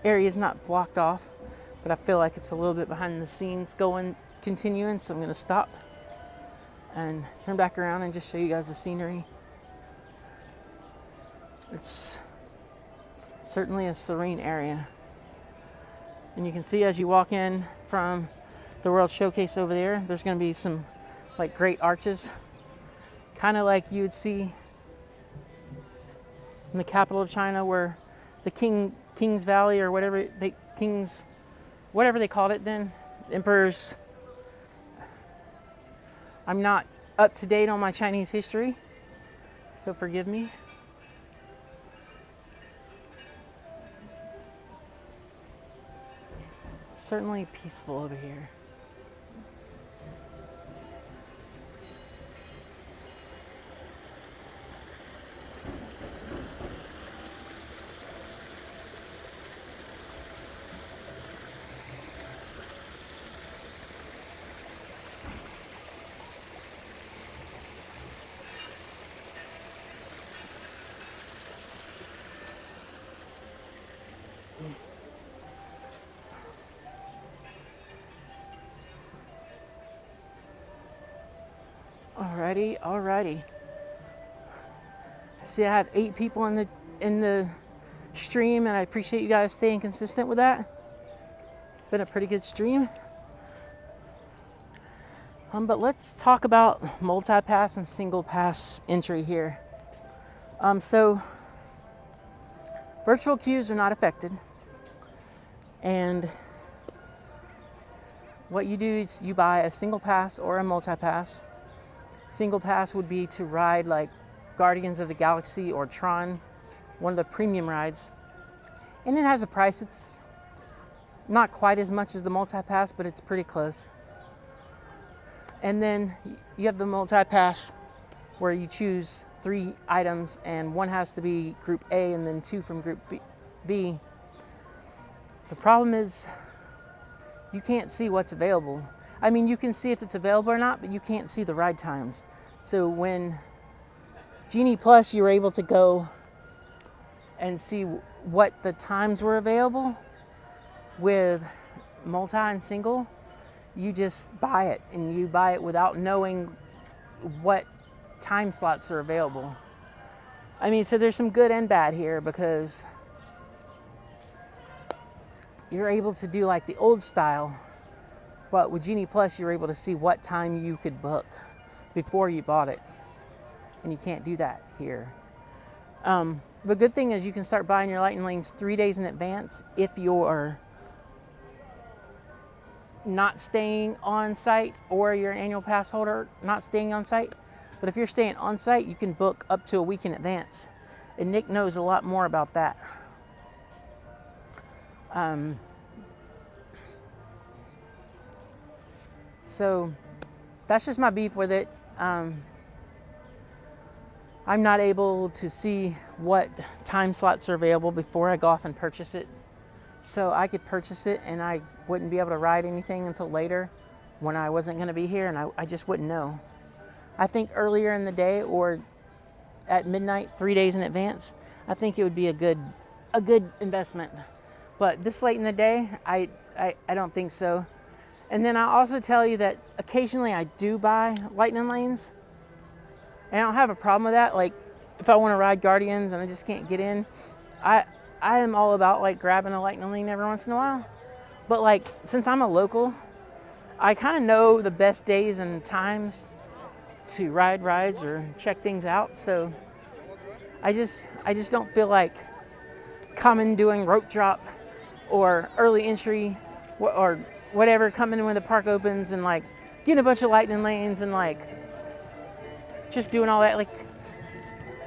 Area is not blocked off, but I feel like it's a little bit behind the scenes continuing, so I'm gonna stop and turn back around and just show you guys the scenery. It's certainly a serene area. And you can see as you walk in from the World Showcase over there, there's gonna be some like great arches, kind of like you would see in the capital of China, where the King's Valley or whatever they called it then, emperors. I'm not up to date on my Chinese history, so forgive me. Certainly peaceful over here. Alrighty. See, I have 8 people in the stream, and I appreciate you guys staying consistent with that. Been a pretty good stream. But let's talk about multi-pass and single pass entry here. So virtual queues are not affected, and what you do is you buy a single pass or a multi-pass. Single pass would be to ride like Guardians of the Galaxy or Tron, one of the premium rides. And it has a price. It's not quite as much as the multi-pass, but it's pretty close. And then you have the multi-pass where you choose 3 items, and 1 has to be group A and then 2 from group B. The problem is you can't see what's available. I mean, you can see if it's available or not, but you can't see the ride times. So when Genie Plus, you were able to go and see what the times were available. With multi and single, you just buy it, and you buy it without knowing what time slots are available. I mean, so there's some good and bad here, because you're able to do like the old style, but with Genie Plus, you're able to see what time you could book before you bought it. And you can't do that here. The good thing is you can start buying your lightning lanes 3 days in advance if you're not staying on site, or you're an annual pass holder not staying on site. But if you're staying on site, you can book up to a week in advance. And Nick knows a lot more about that. So that's just my beef with it. I'm not able to see what time slots are available before I go off and purchase it. So I could purchase it and I wouldn't be able to ride anything until later when I wasn't going to be here, and I just wouldn't know. I think earlier in the day or at midnight, 3 days in advance, I think it would be a good investment. But this late in the day, I don't think so. And then I'll also tell you that occasionally I do buy lightning lanes. And I don't have a problem with that. Like if I want to ride Guardians and I just can't get in, I am all about like grabbing a lightning lane every once in a while. But like, since I'm a local, I kind of know the best days and times to ride rides or check things out. So I just don't feel like coming doing rope drop or early entry or whatever, coming when the park opens and like getting a bunch of lightning lanes and like just doing all that. Like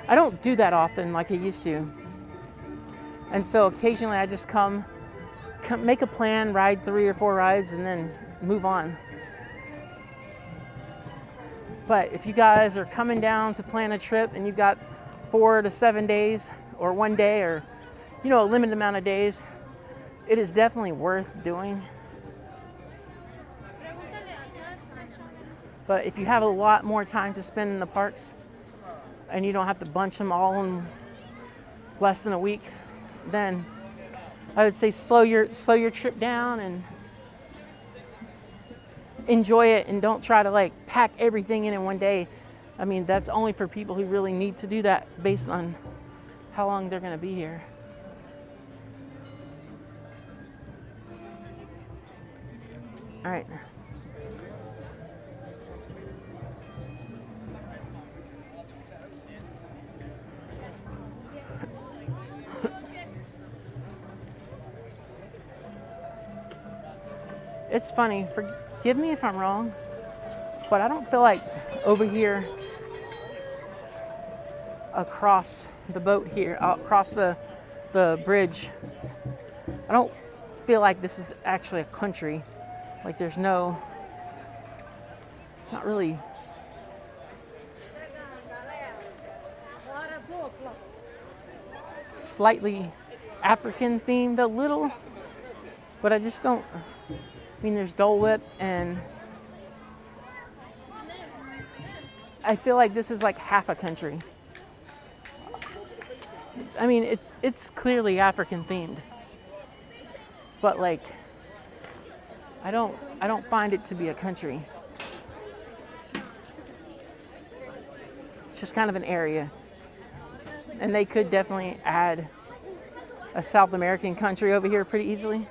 I don't do that often like I used to. And so occasionally I just come make a plan, ride 3 or 4 rides, and then move on. But if you guys are coming down to plan a trip and you've got 4 to 7 days or 1 day or, you know, a limited amount of days, it is definitely worth doing. But if you have a lot more time to spend in the parks and you don't have to bunch them all in less than a week, then I would say slow your trip down and enjoy it, and don't try to like pack everything in 1 day. I mean, that's only for people who really need to do that based on how long they're going to be here. All right. It's funny, forgive me if I'm wrong, but I don't feel like over here across the boat here, across the bridge, I don't feel like this is actually a country. Like there's not really slightly African themed a little, but I just don't. I mean, there's Dole Whip, and I feel like this is like half a country. I mean, it's clearly African themed, but like, I don't find it to be a country. It's just kind of an area, and they could definitely add a South American country over here pretty easily.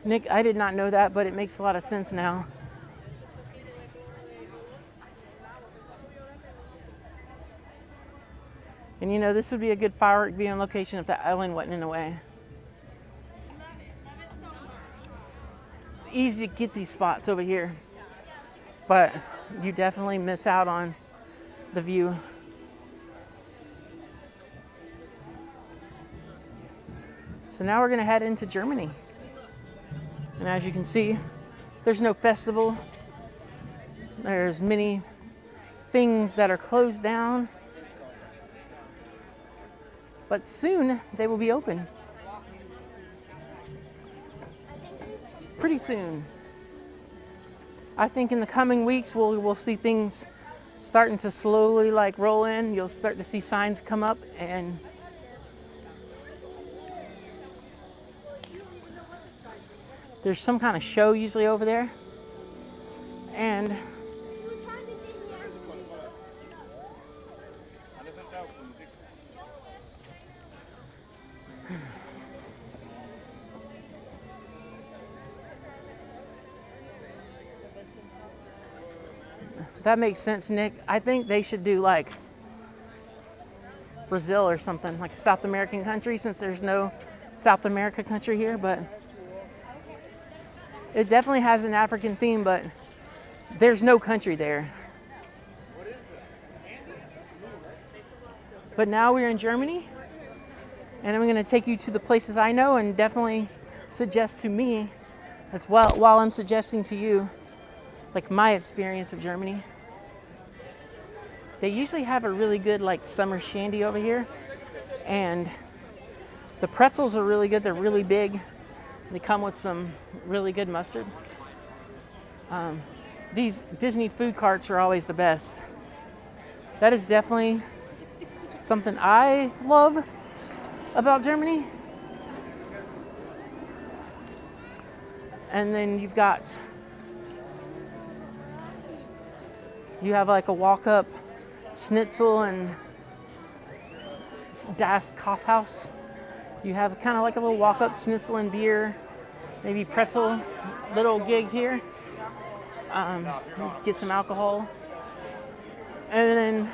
Nick, I did not know that, but it makes a lot of sense now. And you know, this would be a good firework viewing location if that island wasn't in the way. It's easy to get these spots over here, but you definitely miss out on the view. So now we're gonna head into Germany. And as you can see, there's no festival. There's many things that are closed down, but soon they will be open. Pretty soon. I think in the coming weeks we'll see things starting to slowly like roll in. You'll start to see signs come up, and there's some kind of show usually over there. And that makes sense, Nick. I think they should do like Brazil or something, like a South American country, since there's no South America country here, but it definitely has an African theme, but there's no country there. But now we're in Germany, and I'm gonna take you to the places I know and definitely suggest to me as well, while I'm suggesting to you, like my experience of Germany. They usually have a really good like summer shandy over here, and the pretzels are really good. They're really big. They come with some really good mustard. These Disney food carts are always the best. That is definitely something I love about Germany. And then you have like a walk-up schnitzel and Das Kaufhaus. You have kind of like a little walk-up schnitzel and beer, maybe pretzel, little gig here. Get some alcohol. And then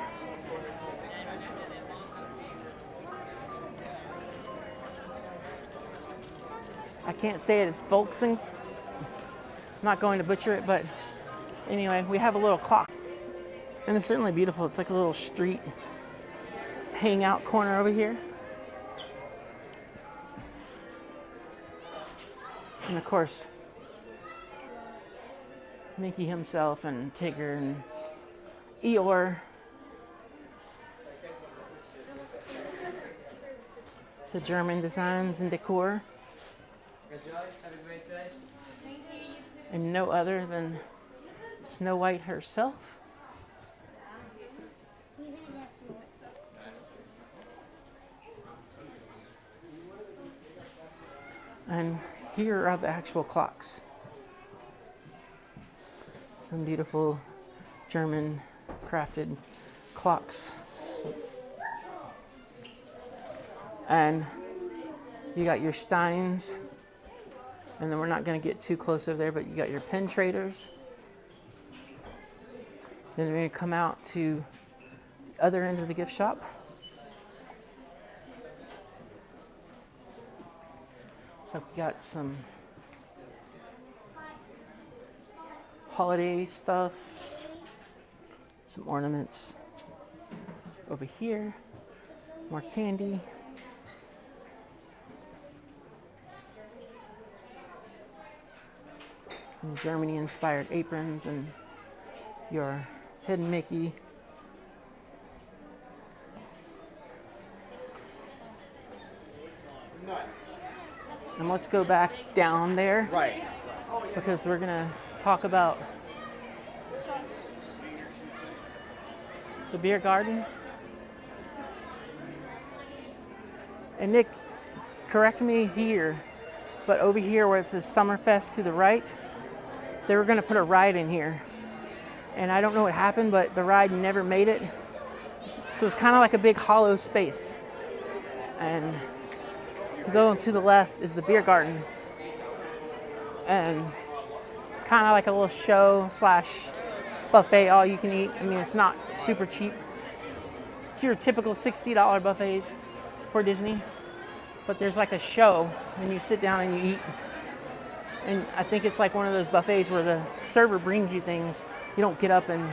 I can't say it, it's Volkswagen. I'm not going to butcher it, but anyway, we have a little clock. And it's certainly beautiful. It's like a little street hangout corner over here. And of course, Mickey himself and Tigger and Eeyore. It's the German designs and decor. And no other than Snow White herself. And here are the actual clocks. Some beautiful German crafted clocks. And you got your Steins. And then we're not going to get too close over there, but you got your pen traders. Then we're going to come out to the other end of the gift shop. So we got some holiday stuff, some ornaments over here, more candy. Some Germany-inspired aprons and your hidden Mickey. And let's go back down there. Right. Because we're gonna talk about the beer garden. And Nick, correct me here, but over here where it says Summerfest to the right, they were gonna put a ride in here. And I don't know what happened, but the ride never made it. So it's kind of like a big hollow space. And so to the left is the beer garden. And it's kind of like a little show / buffet, all you can eat. I mean, it's not super cheap. It's your typical $60 buffets for Disney. But there's like a show when you sit down and you eat. And I think it's like one of those buffets where the server brings you things. You don't get up and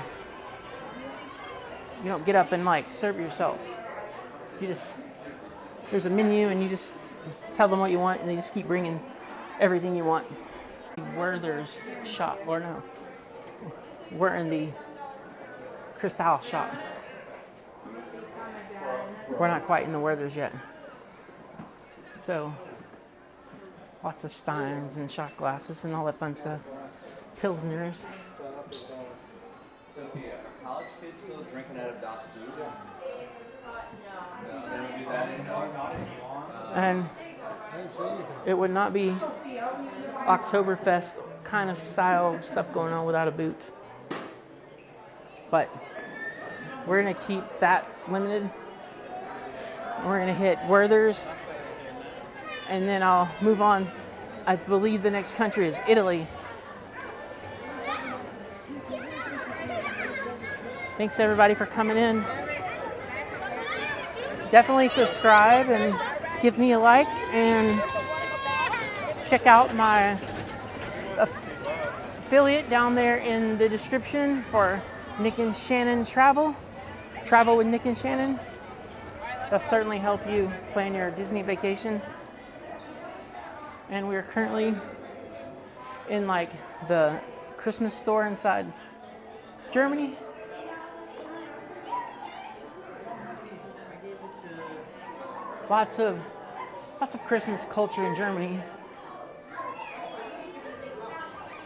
like serve yourself. You just, there's a menu and you just tell them what you want and they just keep bringing everything you want. Werther's shop, or no, we're in the Crystal shop. We're not quite in the Werther's yet. So, lots of Steins and shot glasses and all that fun stuff. Pilsners. College kids still drinking out of Das Boot? And it would not be Oktoberfest kind of style stuff going on without a boot. But we're gonna keep that limited. We're gonna hit Werther's and then I'll move on. I believe the next country is Italy. Thanks everybody for coming in. Definitely subscribe and give me a like and check out my affiliate down there in the description for Nick and Shannon Travel with Nick and Shannon. That'll certainly help you plan your Disney vacation. And we're currently in like the Christmas store inside Germany. Lots of Christmas culture in Germany.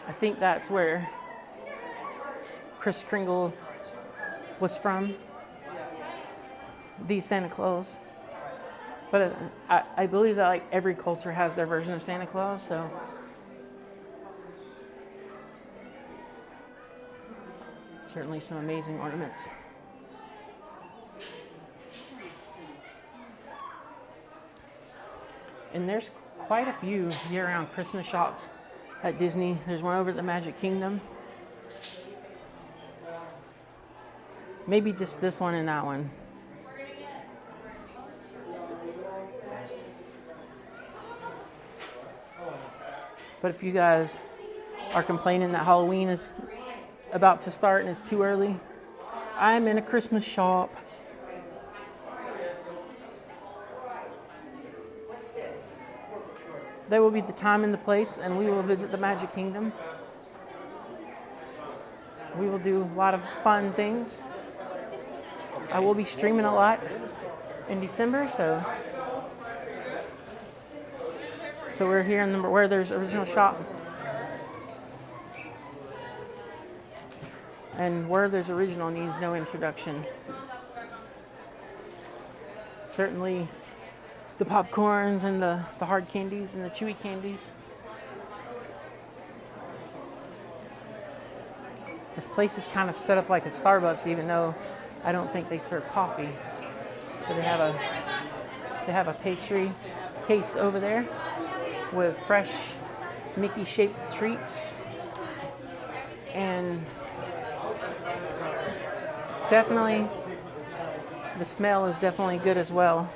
I think that's where Kris Kringle was from, the Santa Claus. But I believe that like every culture has their version of Santa Claus, so. Certainly some amazing ornaments. And there's quite a few year-round Christmas shops at Disney. There's one over at the Magic Kingdom. Maybe just this one and that one. But if you guys are complaining that Halloween is about to start and it's too early. I'm in a Christmas shop. There will be the time and the place, and we will visit the Magic Kingdom. We will do a lot of fun things. I will be streaming a lot in December, so we're here in the Werther's original shop. And Werther's original needs no introduction. Certainly the popcorns and the hard candies and the chewy candies. This place is kind of set up like a Starbucks, even though I don't think they serve coffee. So they have a pastry case over there with fresh Mickey-shaped treats, and it's definitely, the smell is definitely good as well.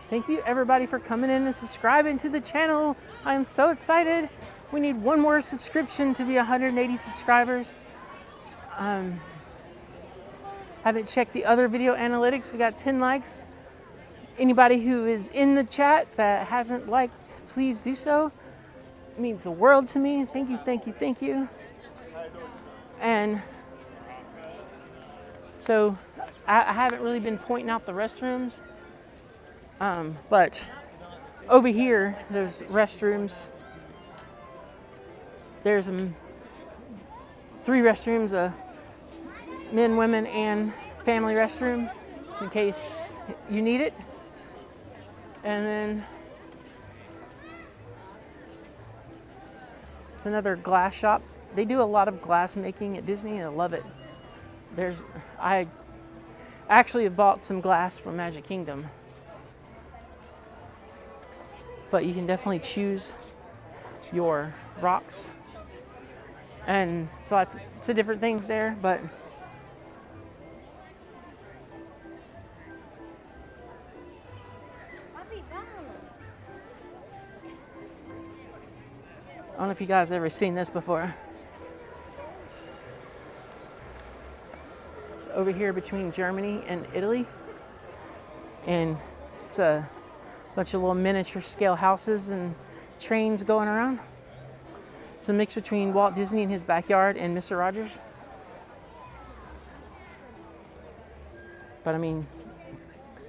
Thank you everybody for coming in and subscribing to the channel. I am so excited. We need one more subscription to be 180 subscribers. Haven't checked the other video analytics. We got 10 likes. Anybody who is in the chat that hasn't liked, please do so. It means the world to me. Thank you, thank you, thank you. And so I haven't really been pointing out the restrooms. But over here, there's restrooms. There's 3 restrooms, a men, women, and family restroom, just in case you need it. And then it's another glass shop. They do a lot of glass making at Disney, and I love it. I actually have bought some glass from Magic Kingdom. But you can definitely choose your rocks. And so lots of different things there, but I don't know if you guys have ever seen this before. It's over here between Germany and Italy. And it's a bunch of little miniature scale houses and trains going around. It's a mix between Walt Disney and his backyard and Mr. Rogers. But I mean,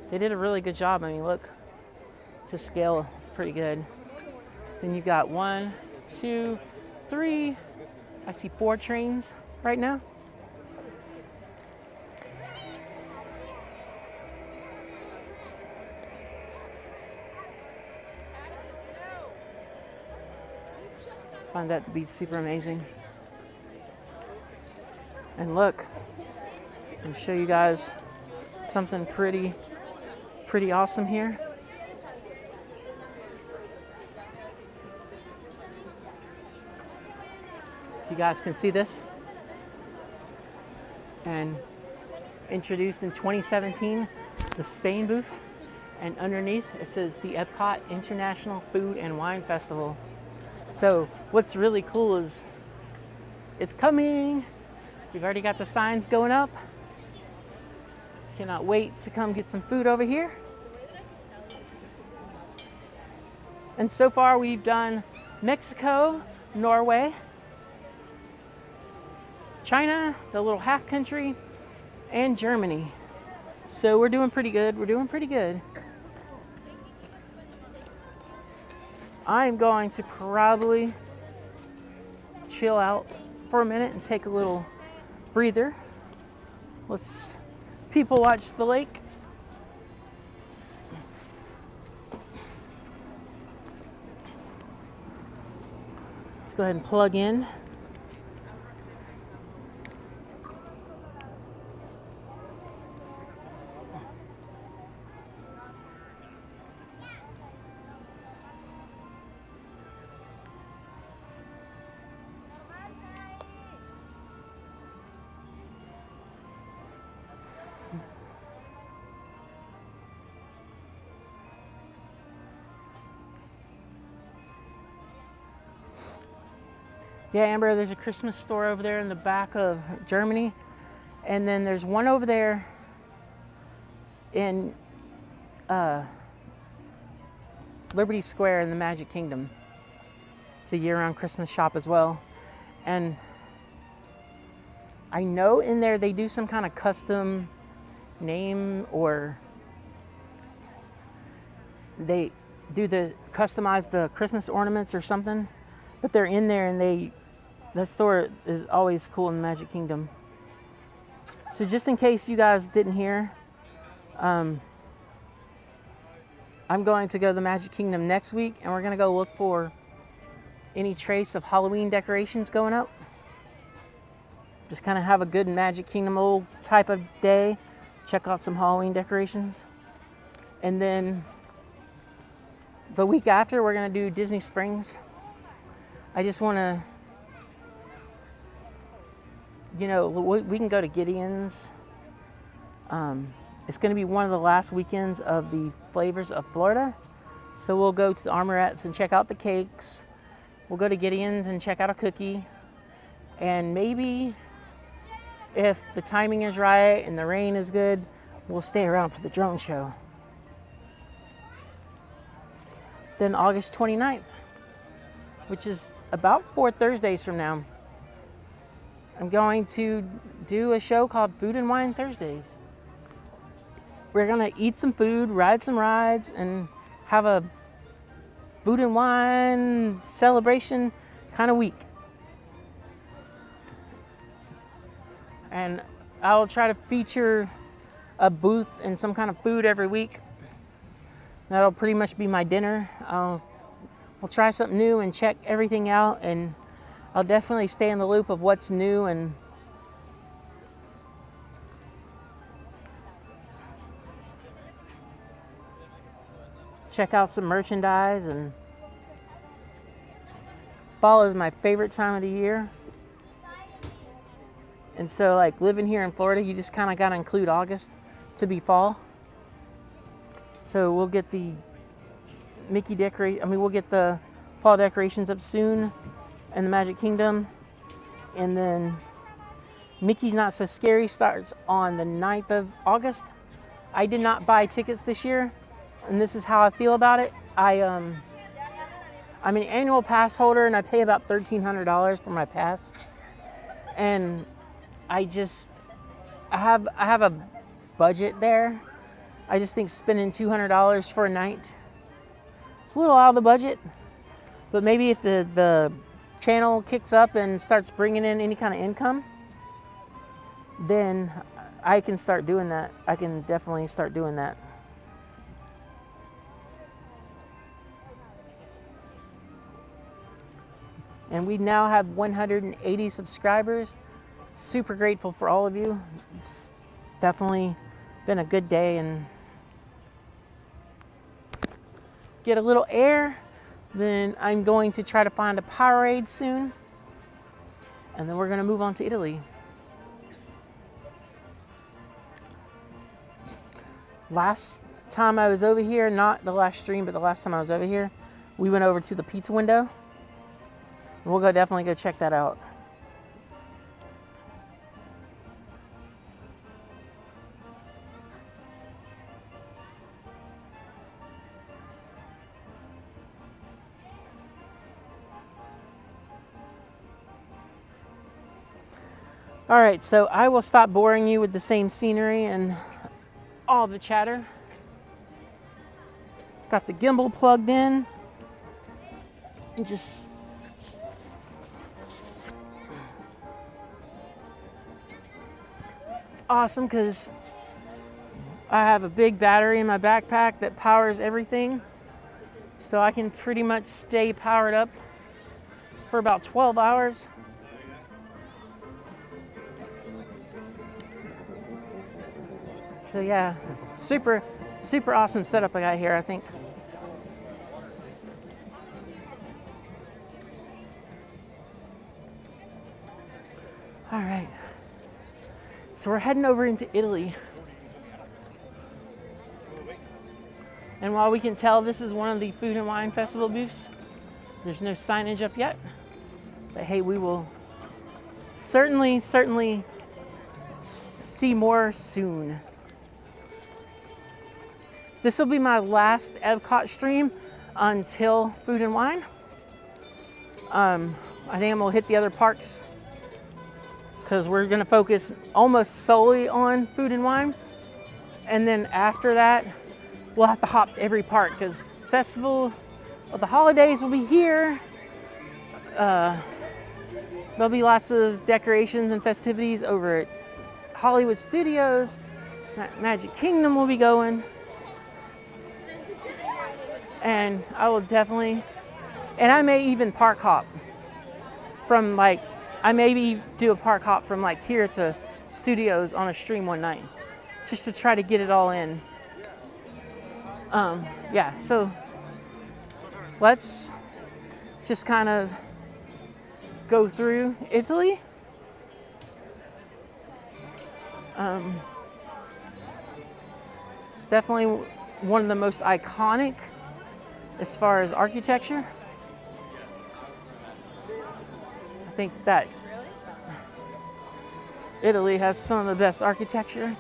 they did a really good job. I mean, look, to scale, it's pretty good. Then you've got 1, 2, 3, I see 4 trains right now. Find that to be super amazing. And look, I'll show you guys something pretty awesome here. You guys can see this. And introduced in 2017, the Spain booth. And underneath it says the EPCOT International Food and Wine Festival. So what's really cool is it's coming. We've already got the signs going up. Cannot wait to come get some food over here. And so far we've done Mexico, Norway, China, the little half country, and Germany. So we're doing pretty good. We're doing pretty good. I'm going to probably chill out for a minute and take a little breather. Let's people watch the lake. Let's go ahead and plug in. Yeah, Amber, there's a Christmas store over there in the back of Germany. And then there's one over there in Liberty Square in the Magic Kingdom. It's a year-round Christmas shop as well. And I know in there they do some kind of custom name, or they do customize the Christmas ornaments or something. But they're in there, and that store is always cool in the Magic Kingdom. So just in case you guys didn't hear, I'm going to go to the Magic Kingdom next week, and we're going to go look for any trace of Halloween decorations going up. Just kind of have a good Magic Kingdom old type of day. Check out some Halloween decorations. And then the week after, we're going to do Disney Springs. I just want to, we can go to Gideon's. It's going to be one of the last weekends of the Flavors of Florida. So we'll go to the Armorettes and check out the cakes. We'll go to Gideon's and check out a cookie. And maybe if the timing is right and the rain is good, we'll stay around for the drone show. Then August 29th, which is about 4 Thursdays from now, I'm going to do a show called Food and Wine Thursdays. We're gonna eat some food, ride some rides, and have a food and wine celebration kind of week. And I'll try to feature a booth and some kind of food every week. That'll pretty much be my dinner. I'll try something new and check everything out, and I'll definitely stay in the loop of what's new and check out some merchandise. And fall is my favorite time of the year. And so, like, living here in Florida, you just kind of got to include August to be fall. So we'll get the we'll get the fall decorations up soon in the Magic Kingdom. And then Mickey's Not So Scary starts on the 9th of August. I did not buy tickets this year, and this is how I feel about it. I'm an annual pass holder, and I pay about $1,300 for my pass. And I have a budget there. I just think spending $200 for a night, it's a little out of the budget. But maybe if the channel kicks up and starts bringing in any kind of income, then I can start doing that. I can definitely start doing that. And we now have 180 subscribers. Super grateful for all of you. It's definitely been a good day, and get a little air. Then I'm going to try to find a Powerade soon. And then we're going to move on to Italy. Last time I was over here, not the last stream, but the last time I was over here, we went over to the pizza window. We'll definitely go check that out. All right, so I will stop boring you with the same scenery and all the chatter. Got the gimbal plugged in. And just it's awesome because I have a big battery in my backpack that powers everything. So I can pretty much stay powered up for about 12 hours. So yeah, super awesome setup I got here, I think. All right, so we're heading over into Italy. And while we can tell this is one of the Food and Wine Festival booths, there's no signage up yet. But hey, we will certainly see more soon. This will be my last EPCOT stream until Food and Wine. I think I'm gonna hit the other parks because we're gonna focus almost solely on Food and Wine. And then after that, we'll have to hop every park because Festival of the Holidays will be here. There'll be lots of decorations and festivities over at Hollywood Studios. Magic Kingdom will be going. And I will definitely, and I may even park hop from like, I maybe do a park hop from like here to Studios on a stream one night, just to try to get it all in. Yeah, so let's just kind of go through Italy. It's definitely one of the most iconic as far as architecture. I think that Italy has some of the best architecture.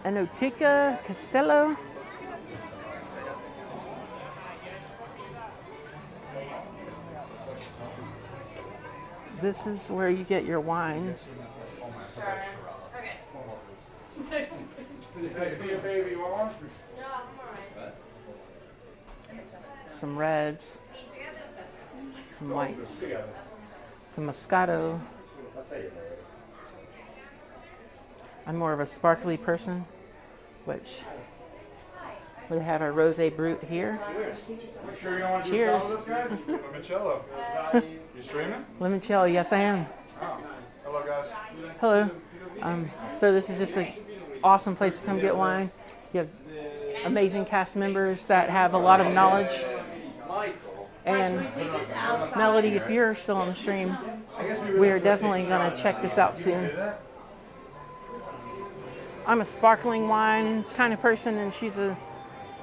Enotica Castello. This is where you get your wines. Some reds, some whites, some Moscato. I'm more of a sparkly person, which we have our Rosé Brut here. Cheers. You sure you don't want to do Cheers. some of this, guys? Limoncello. You streaming? Limoncello, yes I am. Oh. Hello, guys. Hello. So this is just an awesome place to come get wine. You have amazing cast members that have a lot of knowledge. And Melody, if you're still on the stream, we're definitely gonna check this out soon. I'm a sparkling wine kind of person, and she's a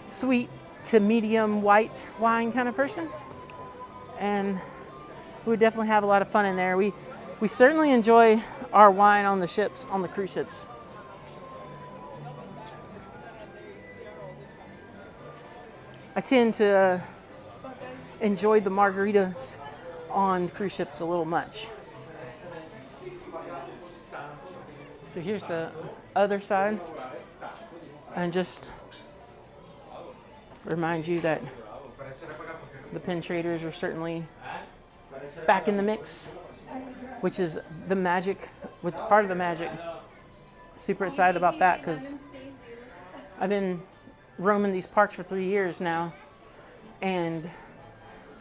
sweet to medium white wine kind of person. And we would definitely have a lot of fun in there. We certainly enjoy our wine on the ships, on the cruise ships. I tend to enjoy the margaritas on cruise ships a little much. So here's the other side, and just remind you that the pin traders are certainly back in the mix, which is the magic, which is part of the magic. Super excited about that because I've been roaming these parks for 3 years now, and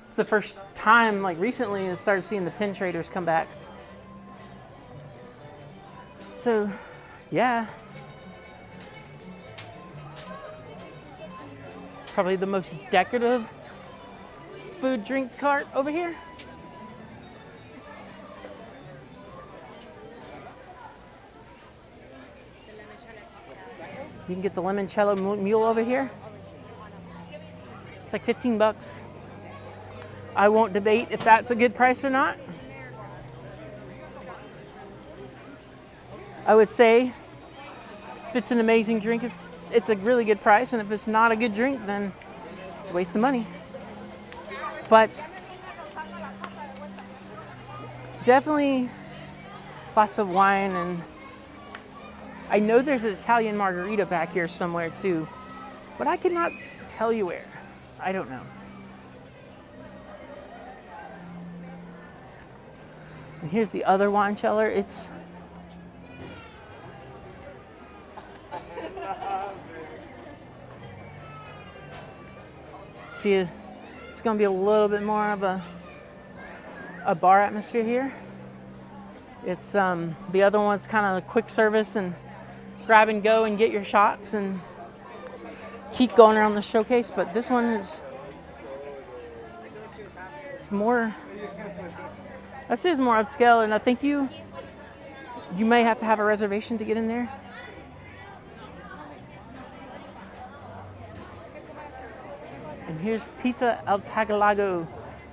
it's the first time like recently I started seeing the pin traders come back. So yeah, probably the most decorative food drink cart over here. You can get the limoncello mule over here. It's like 15 bucks. I won't debate if that's a good price or not. I would say if it's an amazing drink, it's a really good price, and if it's not a good drink, then it's a waste of money. But definitely lots of wine, and I know there's an Italian margarita back here somewhere too, but I cannot tell you where. I don't know. And here's the other wine cellar. It's see, it's going to be a little bit more of a bar atmosphere here. It's the other one's kind of quick service and grab and go and get your shots and keep going around the showcase, but this one is, it's more, I'd say it's more upscale, and I think you You may have to have a reservation to get in there. And here's Pizza El Tagalog,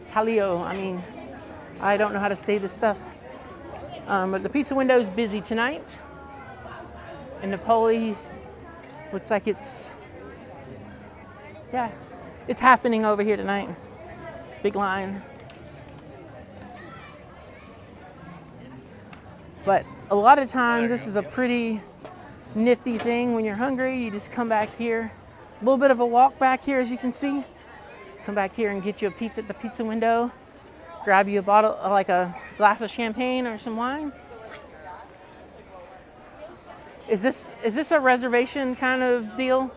Talio. I mean, I don't know how to say this stuff. But the pizza window is busy tonight. And Napoli looks like it's happening over here tonight. Big line. But a lot of times this is a pretty nifty thing. When you're hungry, you just come back here. A little bit of a walk back here, as you can see. Come back here and get you a pizza at the pizza window. Grab you a bottle, like a glass of champagne or some wine. Is this a reservation kind of deal?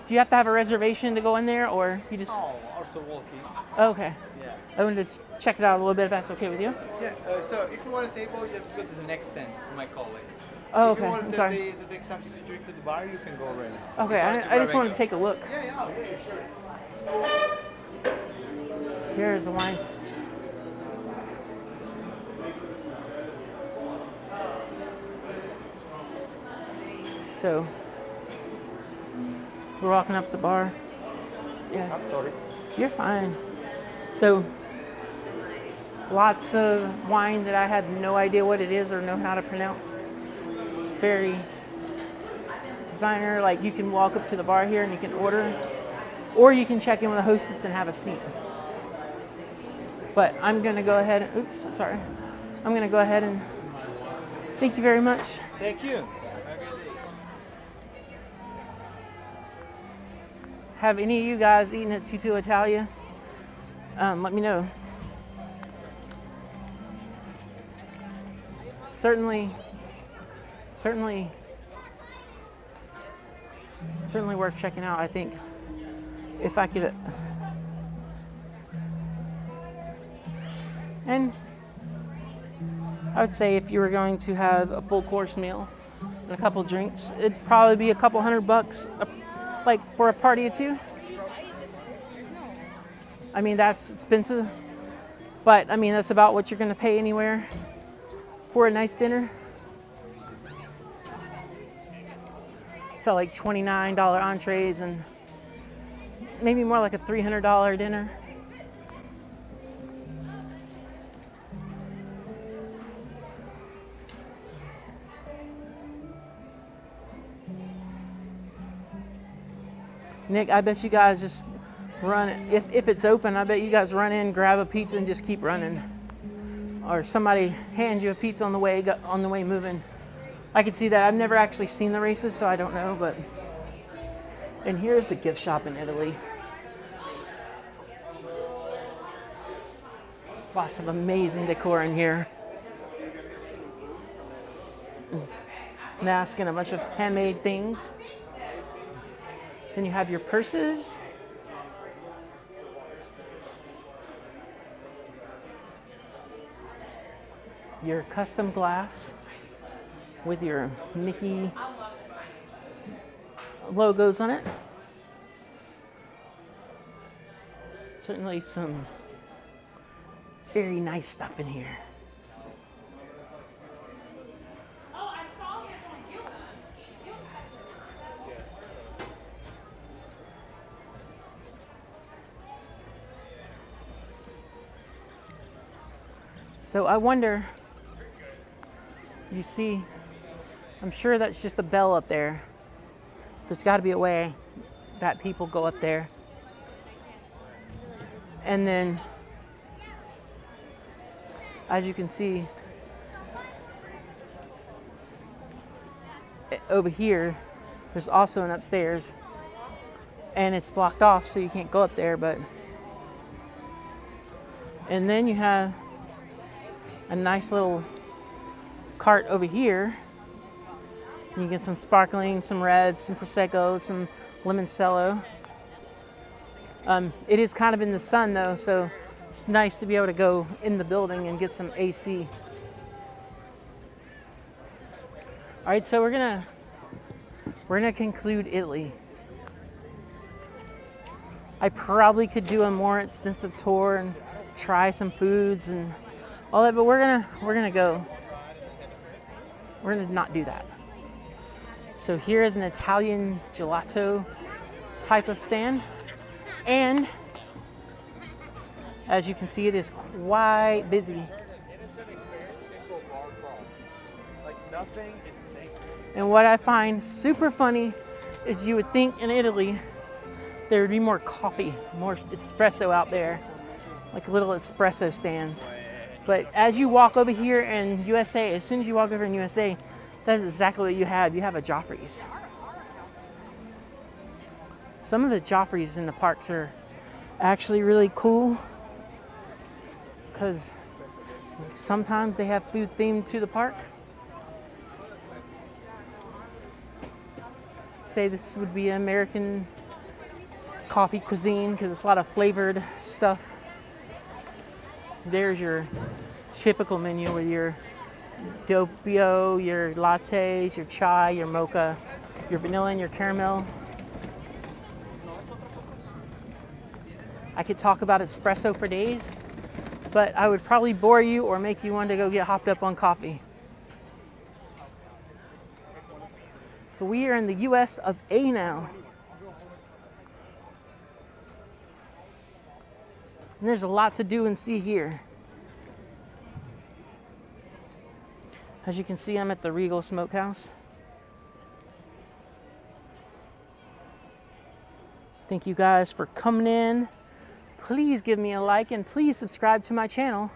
Do you have to have a reservation to go in there, or you just? Oh, also walking. Okay. Yeah. I wanted to check it out a little bit if that's okay with you. Yeah. So if you want a table, you have to go to the next tent to my colleague. Oh, If okay. you want I'm sorry. to take something to drink to the bar, you can go already. Okay, I just wanted to take a look. Yeah, sure. Here's the wines. So we're walking up to the bar. Yeah. I'm sorry. You're fine. So lots of wine that I have no idea what it is or know how to pronounce. It's very designer. Like, you can walk up to the bar here and you can order, or you can check in with the hostess and have a seat. But I'm gonna go ahead and, oops, sorry. I'm gonna go ahead and thank you very much. Thank you. Have a good day. Have any of you guys eaten at Tutu Italia? Let me know. Certainly worth checking out. I think if I could, and I would say if you were going to have a full course meal and a couple drinks, it'd probably be a couple $100, like for a party of two. I mean, that's expensive, but I mean, that's about what you're going to pay anywhere for a nice dinner. So like $29 entrees and maybe more like a $300 dinner. Nick, I bet you guys just run, if it's open, I bet you guys run in, grab a pizza and just keep running. Or somebody hands you a pizza on the way moving. I can see that. I've never actually seen the races, so I don't know, but. And here's the gift shop in Italy. Lots of amazing decor in here. There's a mask and a bunch of handmade things. Then you have your purses. Your custom glass with your Mickey logos on it. Certainly some very nice stuff in here. So I wonder, you see, I'm sure that's just a bell up there. There's got to be a way that people go up there. And then, as you can see, over here, there's also an upstairs. And it's blocked off, so you can't go up there, but. And then you have a nice little cart over here. You get some sparkling, some reds, some Prosecco, some Limoncello. It is kind of in the sun though, so it's nice to be able to go in the building and get some AC. All right, so we're gonna conclude Italy. I probably could do a more extensive tour and try some foods and all that, but we're gonna go. We're gonna not do that. So here is an Italian gelato type of stand. And as you can see, it is quite busy. And what I find super funny is you would think in Italy there would be more coffee, more espresso out there, like little espresso stands. But as you walk over here in USA, as soon as you walk over in USA, that's exactly what you have. You have a Joffrey's. Some of the Joffrey's in the parks are actually really cool because sometimes they have food themed to the park. Say this would be American coffee cuisine because it's a lot of flavored stuff. There's your typical menu with your doppio, your lattes, your chai, your mocha, your vanilla and your caramel. I could talk about espresso for days, but I would probably bore you or make you want to go get hopped up on coffee. So we are in the US of A now. And there's a lot to do and see here. As you can see, I'm at the Regal Smokehouse. Thank you guys for coming in. Please give me a like and please subscribe to my channel.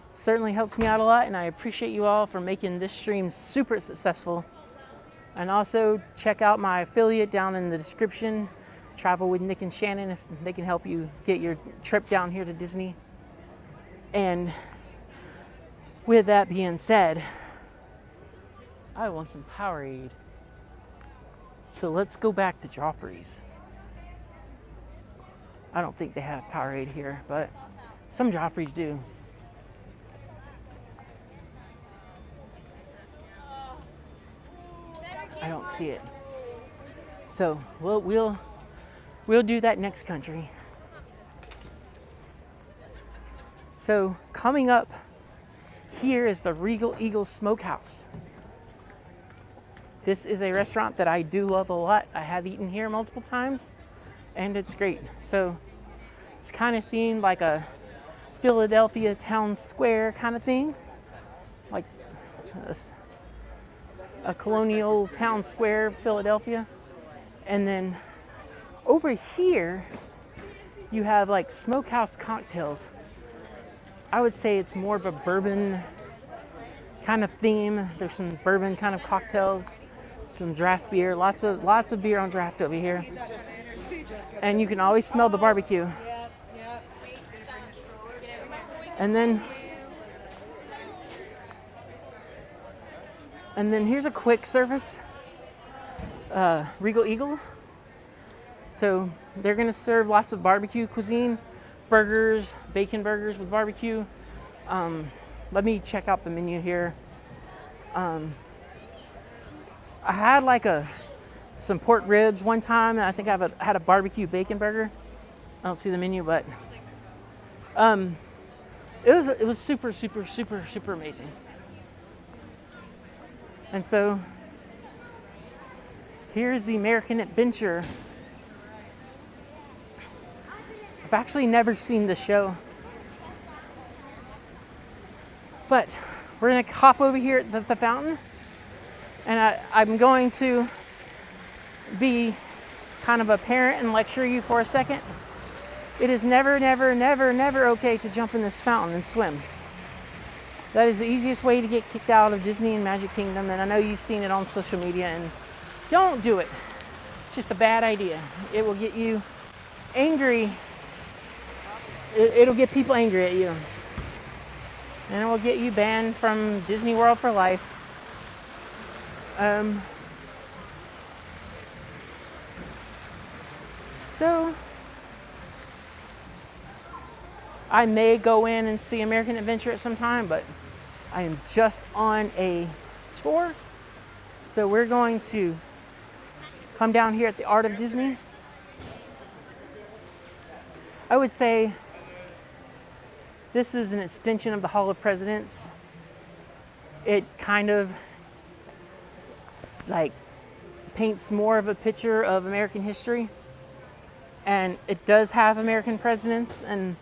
It certainly helps me out a lot, and I appreciate you all for making this stream super successful. And also check out my affiliate down in the description, Travel with Nick and Shannon, if they can help you get your trip down here to Disney. And with that being said, I want some Powerade. So let's go back to Joffrey's. I don't think they have Powerade here, but some Joffrey's do. I don't see it. So we'll do that next country. So coming up here is the Regal Eagle Smokehouse. This is a restaurant that I do love a lot. I have eaten here multiple times, and it's great. So it's kind of themed like a Philadelphia town square kind of thing, like a colonial town square, Philadelphia. And then over here, you have like smokehouse cocktails. I would say it's more of a bourbon kind of theme. There's some bourbon kind of cocktails, some draft beer, lots of beer on draft over here. And you can always smell the barbecue. And then here's a quick service, Regal Eagle. So they're gonna serve lots of barbecue cuisine, burgers, bacon burgers with barbecue. Let me check out the menu here. I had like some pork ribs one time, and I think I've had a barbecue bacon burger. I don't see the menu, but it was super amazing. And so here's the American Adventure. I've actually never seen the show, but we're gonna hop over here at the fountain, and I'm going to be kind of a parent and lecture you for a second. It is never okay to jump in this fountain and swim. That is the easiest way to get kicked out of Disney and Magic Kingdom, and I know you've seen it on social media, and don't do it. It's just a bad idea. It will get you angry. It'll get people angry at you. And it will get you banned from Disney World for life. So I may go in and see American Adventure at some time, but I am just on a tour. So we're going to come down here at the Art of Disney. I would say this is an extension of the Hall of Presidents. It kind of like paints more of a picture of American history, and it does have American presidents, and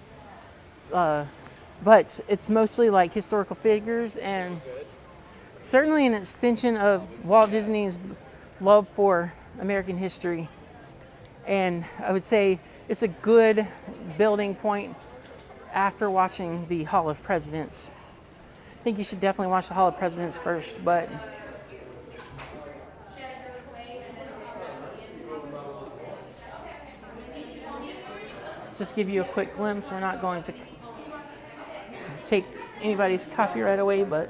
but it's mostly like historical figures and certainly an extension of Walt Disney's love for American history. And I would say it's a good building point after watching the Hall of Presidents. I think you should definitely watch the Hall of Presidents first, but just give you a quick glimpse. We're not going to take anybody's copyright away, but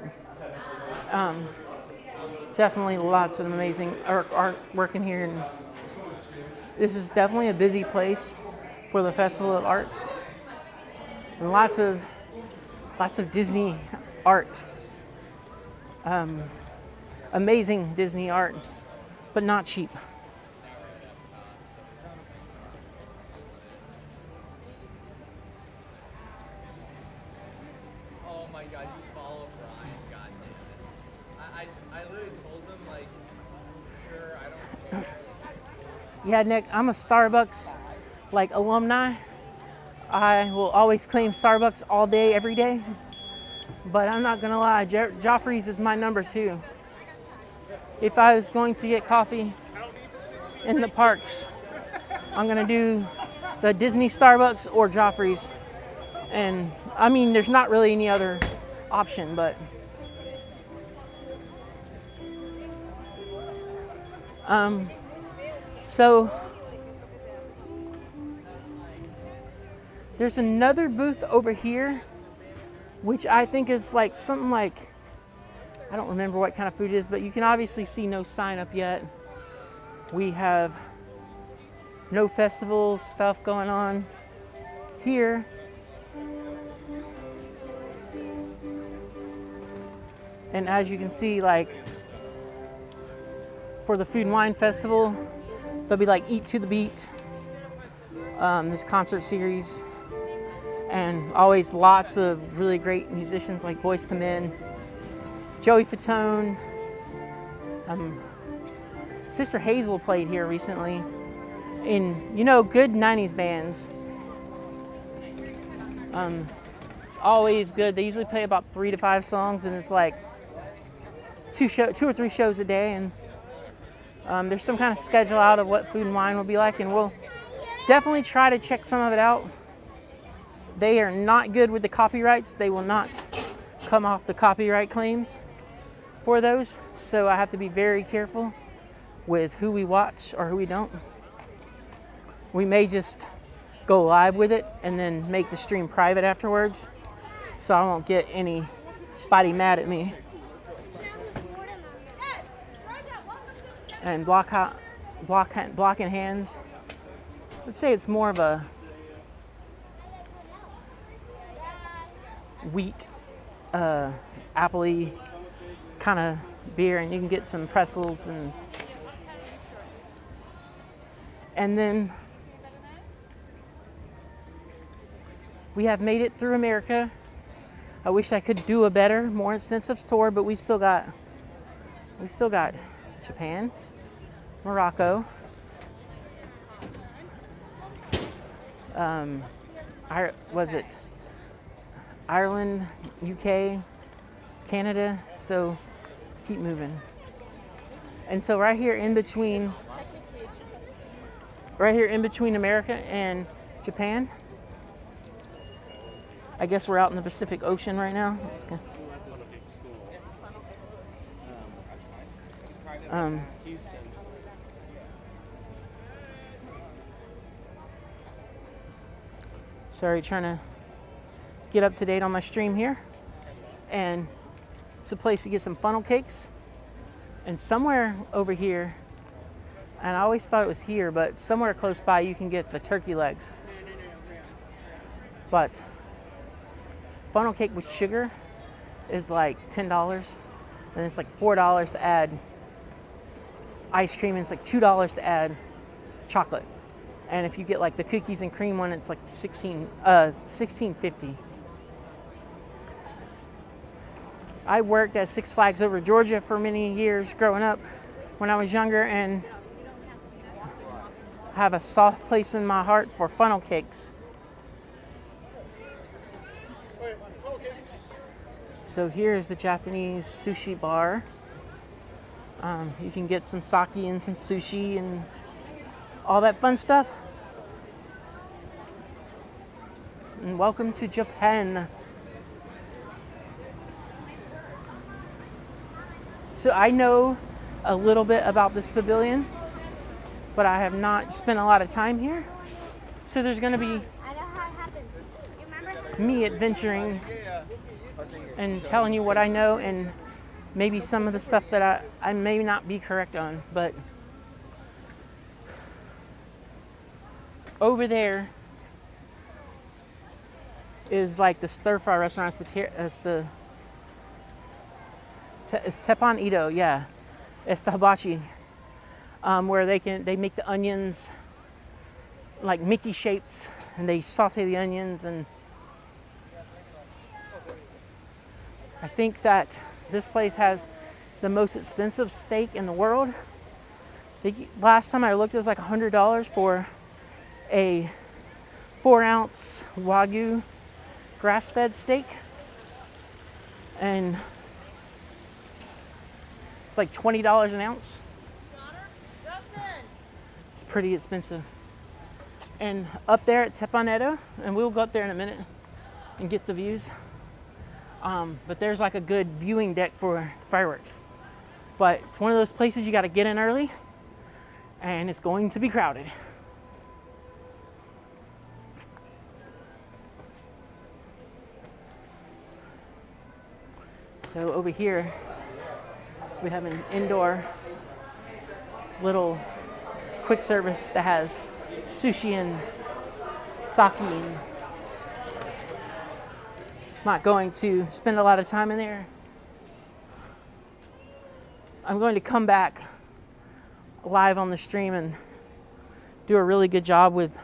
definitely lots of amazing artwork in here, and this is definitely a busy place for the Festival of Arts, and lots of Disney art, amazing Disney art, but not cheap. Oh my god, you follow Brian, god damn it. I literally told them, like, sure, I don't care. Yeah, Nick, I'm a Starbucks like alumni. I will always claim Starbucks all day, every day. But I'm not gonna lie, Joffrey's is my number 2. If I was going to get coffee in the parks, I'm gonna do the Disney Starbucks or Joffrey's. And I mean, there's not really any other option, but so there's another booth over here, which I think is like something like, I don't remember what kind of food it is, but you can obviously see no sign up yet. We have no festival stuff going on here. And as you can see, like for the Food and Wine Festival, there'll be like Eat to the Beat, this concert series, and always lots of really great musicians like Boyz II Men, Joey Fatone, Sister Hazel played here recently, in, you know, good 90s bands. It's always good. They usually play about 3 to 5 songs, and it's like 2 or 3 shows a day, and there's some kind of schedule out of what Food and Wine will be like, and we'll definitely try to check some of it out. They are not good with the copyrights. They will not come off the copyright claims for those, so I have to be very careful with who we watch or who we don't. We may just go live with it and then make the stream private afterwards, so I won't get anybody mad at me. And blocking hands. Let's say it's more of a wheat, apple-y kind of beer, and you can get some pretzels, and then we have made it through America. I wish I could do a better, more extensive tour, but we still got Japan, Morocco, Ireland, UK, Canada, so let's keep moving. And so right here in between America and Japan, I guess we're out in the Pacific Ocean right now. Sorry, trying to get up to date on my stream here. And it's a place to get some funnel cakes. And somewhere over here, and I always thought it was here, but somewhere close by you can get the turkey legs. But funnel cake with sugar is like $10, and it's like $4 to add ice cream, and it's like $2 to add chocolate. And if you get like the cookies and cream one, it's like $16.50. I worked at Six Flags Over Georgia for many years growing up, when I was younger and have a soft place in my heart for funnel cakes. So here is the Japanese sushi bar. You can get some sake and some sushi and all that fun stuff. And welcome to Japan. So I know a little bit about this pavilion, but I have not spent a lot of time here. So there's going to be I know how it happened. You remember? me adventuring and telling you what I know and maybe some of the stuff that I may not be correct on. But over there is like the stir-fry restaurant. It's Teppan Edo, yeah. It's the hibachi, where they make the onions like Mickey shapes, and they saute the onions. And I think that this place has the most expensive steak in the world. Last time I looked, it was like $100 for a 4-ounce Wagyu grass-fed steak, and it's like $20 an ounce. It's pretty expensive. And up there at Teppan Edo, and we'll go up there in a minute and get the views. But there's like a good viewing deck for fireworks. But it's one of those places you got to get in early, and it's going to be crowded. So over here, we have an indoor little quick service that has sushi and sake. And not going to spend a lot of time in there. I'm going to come back live on the stream and do a really good job with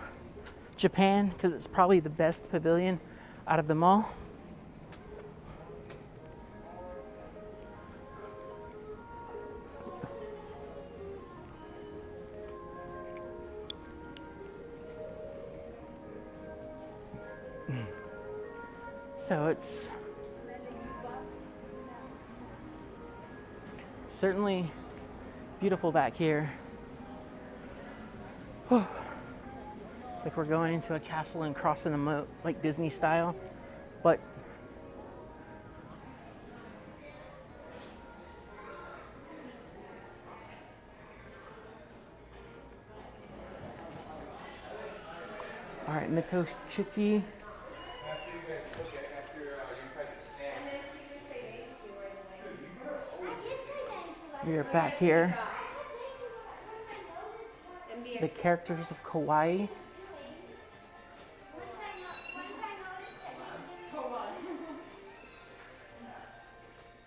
Japan, because it's probably the best pavilion out of them all. So it's certainly beautiful back here. Whew. It's like we're going into a castle and crossing a moat, like Disney style, but all right, Mitochuki. We're back here. The characters of Kauai.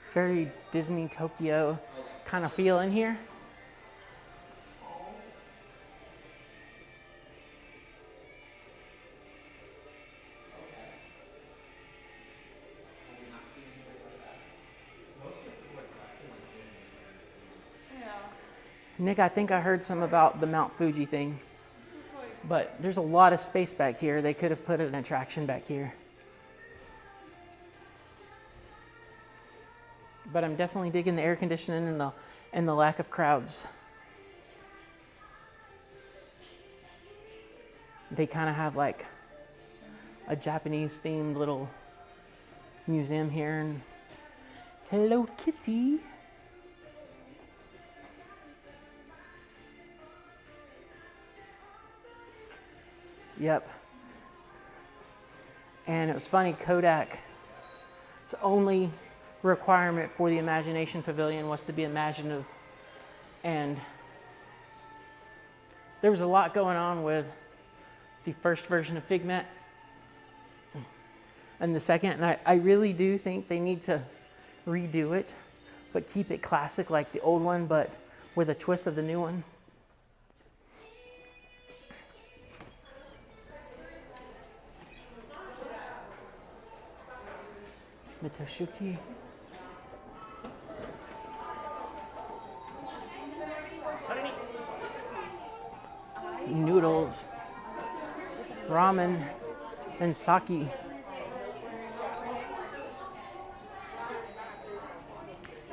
It's very Disney Tokyo kind of feel in here. Nick, I think I heard some about the Mount Fuji thing, but there's a lot of space back here. They could have put an attraction back here. But I'm definitely digging the air conditioning and the lack of crowds. They kind of have like a Japanese themed little museum here. And Hello Kitty. Yep. And it was funny, Kodak's only requirement for the Imagination Pavilion was to be imaginative. And there was a lot going on with the first version of Figment and the second. And I really do think they need to redo it, but keep it classic like the old one, but with a twist of the new one. Mitoshuki. Essentals, ramen, and sake.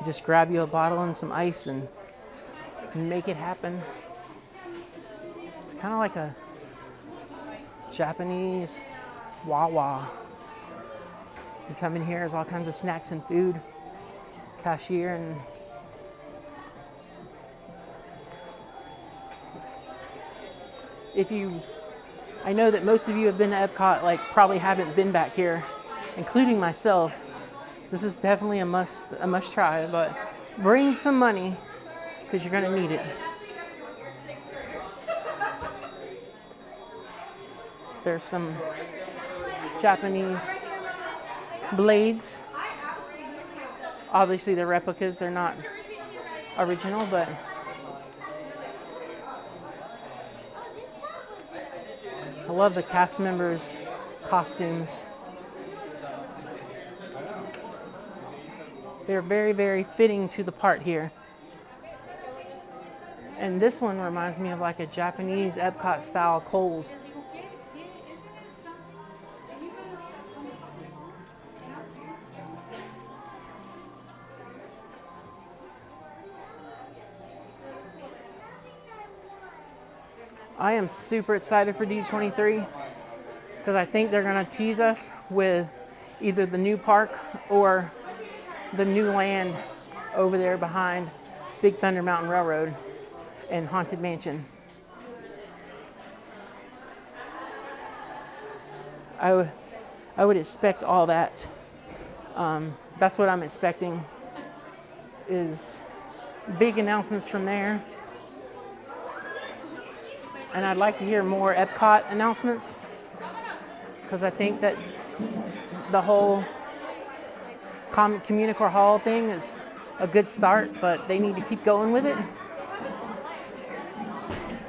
Just grab you a bottle and some ice and make it happen. It's kind of like a Japanese Wawa. You come in here, there's all kinds of snacks and food. Cashier and I know that most of you have been to Epcot, like probably haven't been back here, including myself. This is definitely a must try, but bring some money because you're gonna need it. There's some Japanese blades. Obviously they're replicas, they're not original, but I love the cast members' costumes. They're very, very fitting to the part here. And this one reminds me of like a Japanese Epcot style Kohl's. I am super excited for D23 because I think they're going to tease us with either the new park or the new land over there behind Big Thunder Mountain Railroad and Haunted Mansion. I would expect all that. That's what I'm expecting, is big announcements from there. And I'd like to hear more Epcot announcements because I think that the whole Communicore Hall thing is a good start, but they need to keep going with it.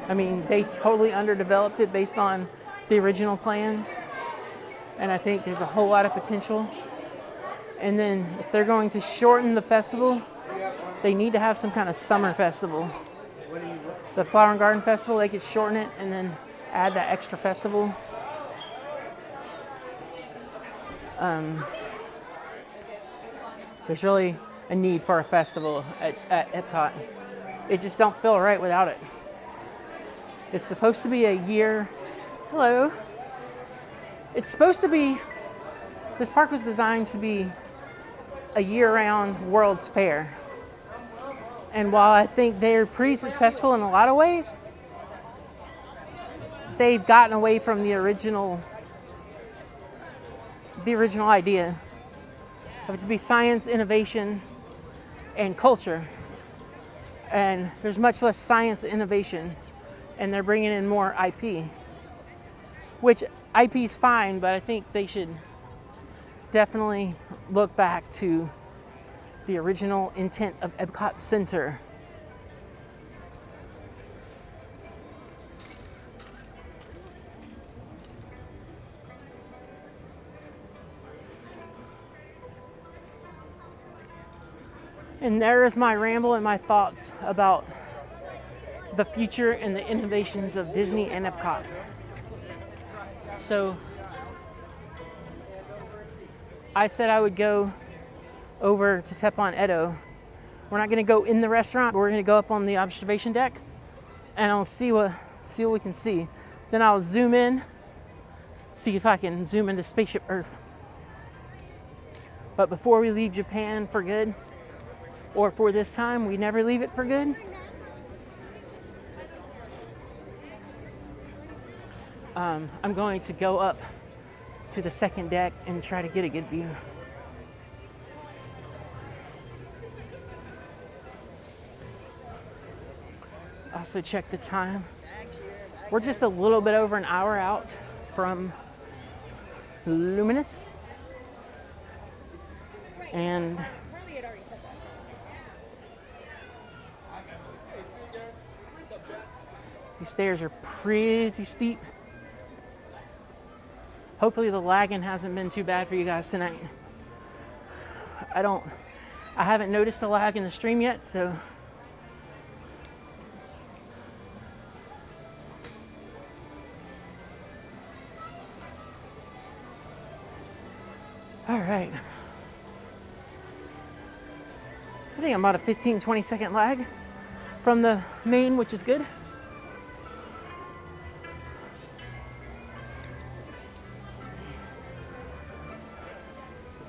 I mean, they totally underdeveloped it based on the original plans, and I think there's a whole lot of potential. And then if they're going to shorten the festival, they need to have some kind of summer festival. The Flower and Garden Festival, they could shorten it and then add that extra festival. There's really a need for a festival at Epcot. It just don't feel right without it. It's supposed to be a year. Hello. It's supposed to be, this park was designed to be a year-round World's Fair. And while I think they're pretty successful in a lot of ways, they've gotten away from the original idea of it to be science, innovation, and culture. And there's much less science innovation, and they're bringing in more IP, which IP is fine, but I think they should definitely look back to the original intent of Epcot Center. And there is my ramble and my thoughts about the future and the innovations of Disney and Epcot. So I said I would go over to Tepon Edo. We're not going to go in the restaurant, but we're going to go up on the observation deck and I'll see what we can see. Then I'll zoom in, see if I can zoom into Spaceship Earth. But before we leave Japan for good, or for this time, we never leave it for good, I'm going to go up to the second deck and try to get a good view. Also check the time. We're just a little bit over an hour out from Luminous. And these stairs are pretty steep. Hopefully the lagging hasn't been too bad for you guys tonight. I haven't noticed the lag in the stream yet, so All right. I think I'm about a 15, 20 second lag from the main, which is good.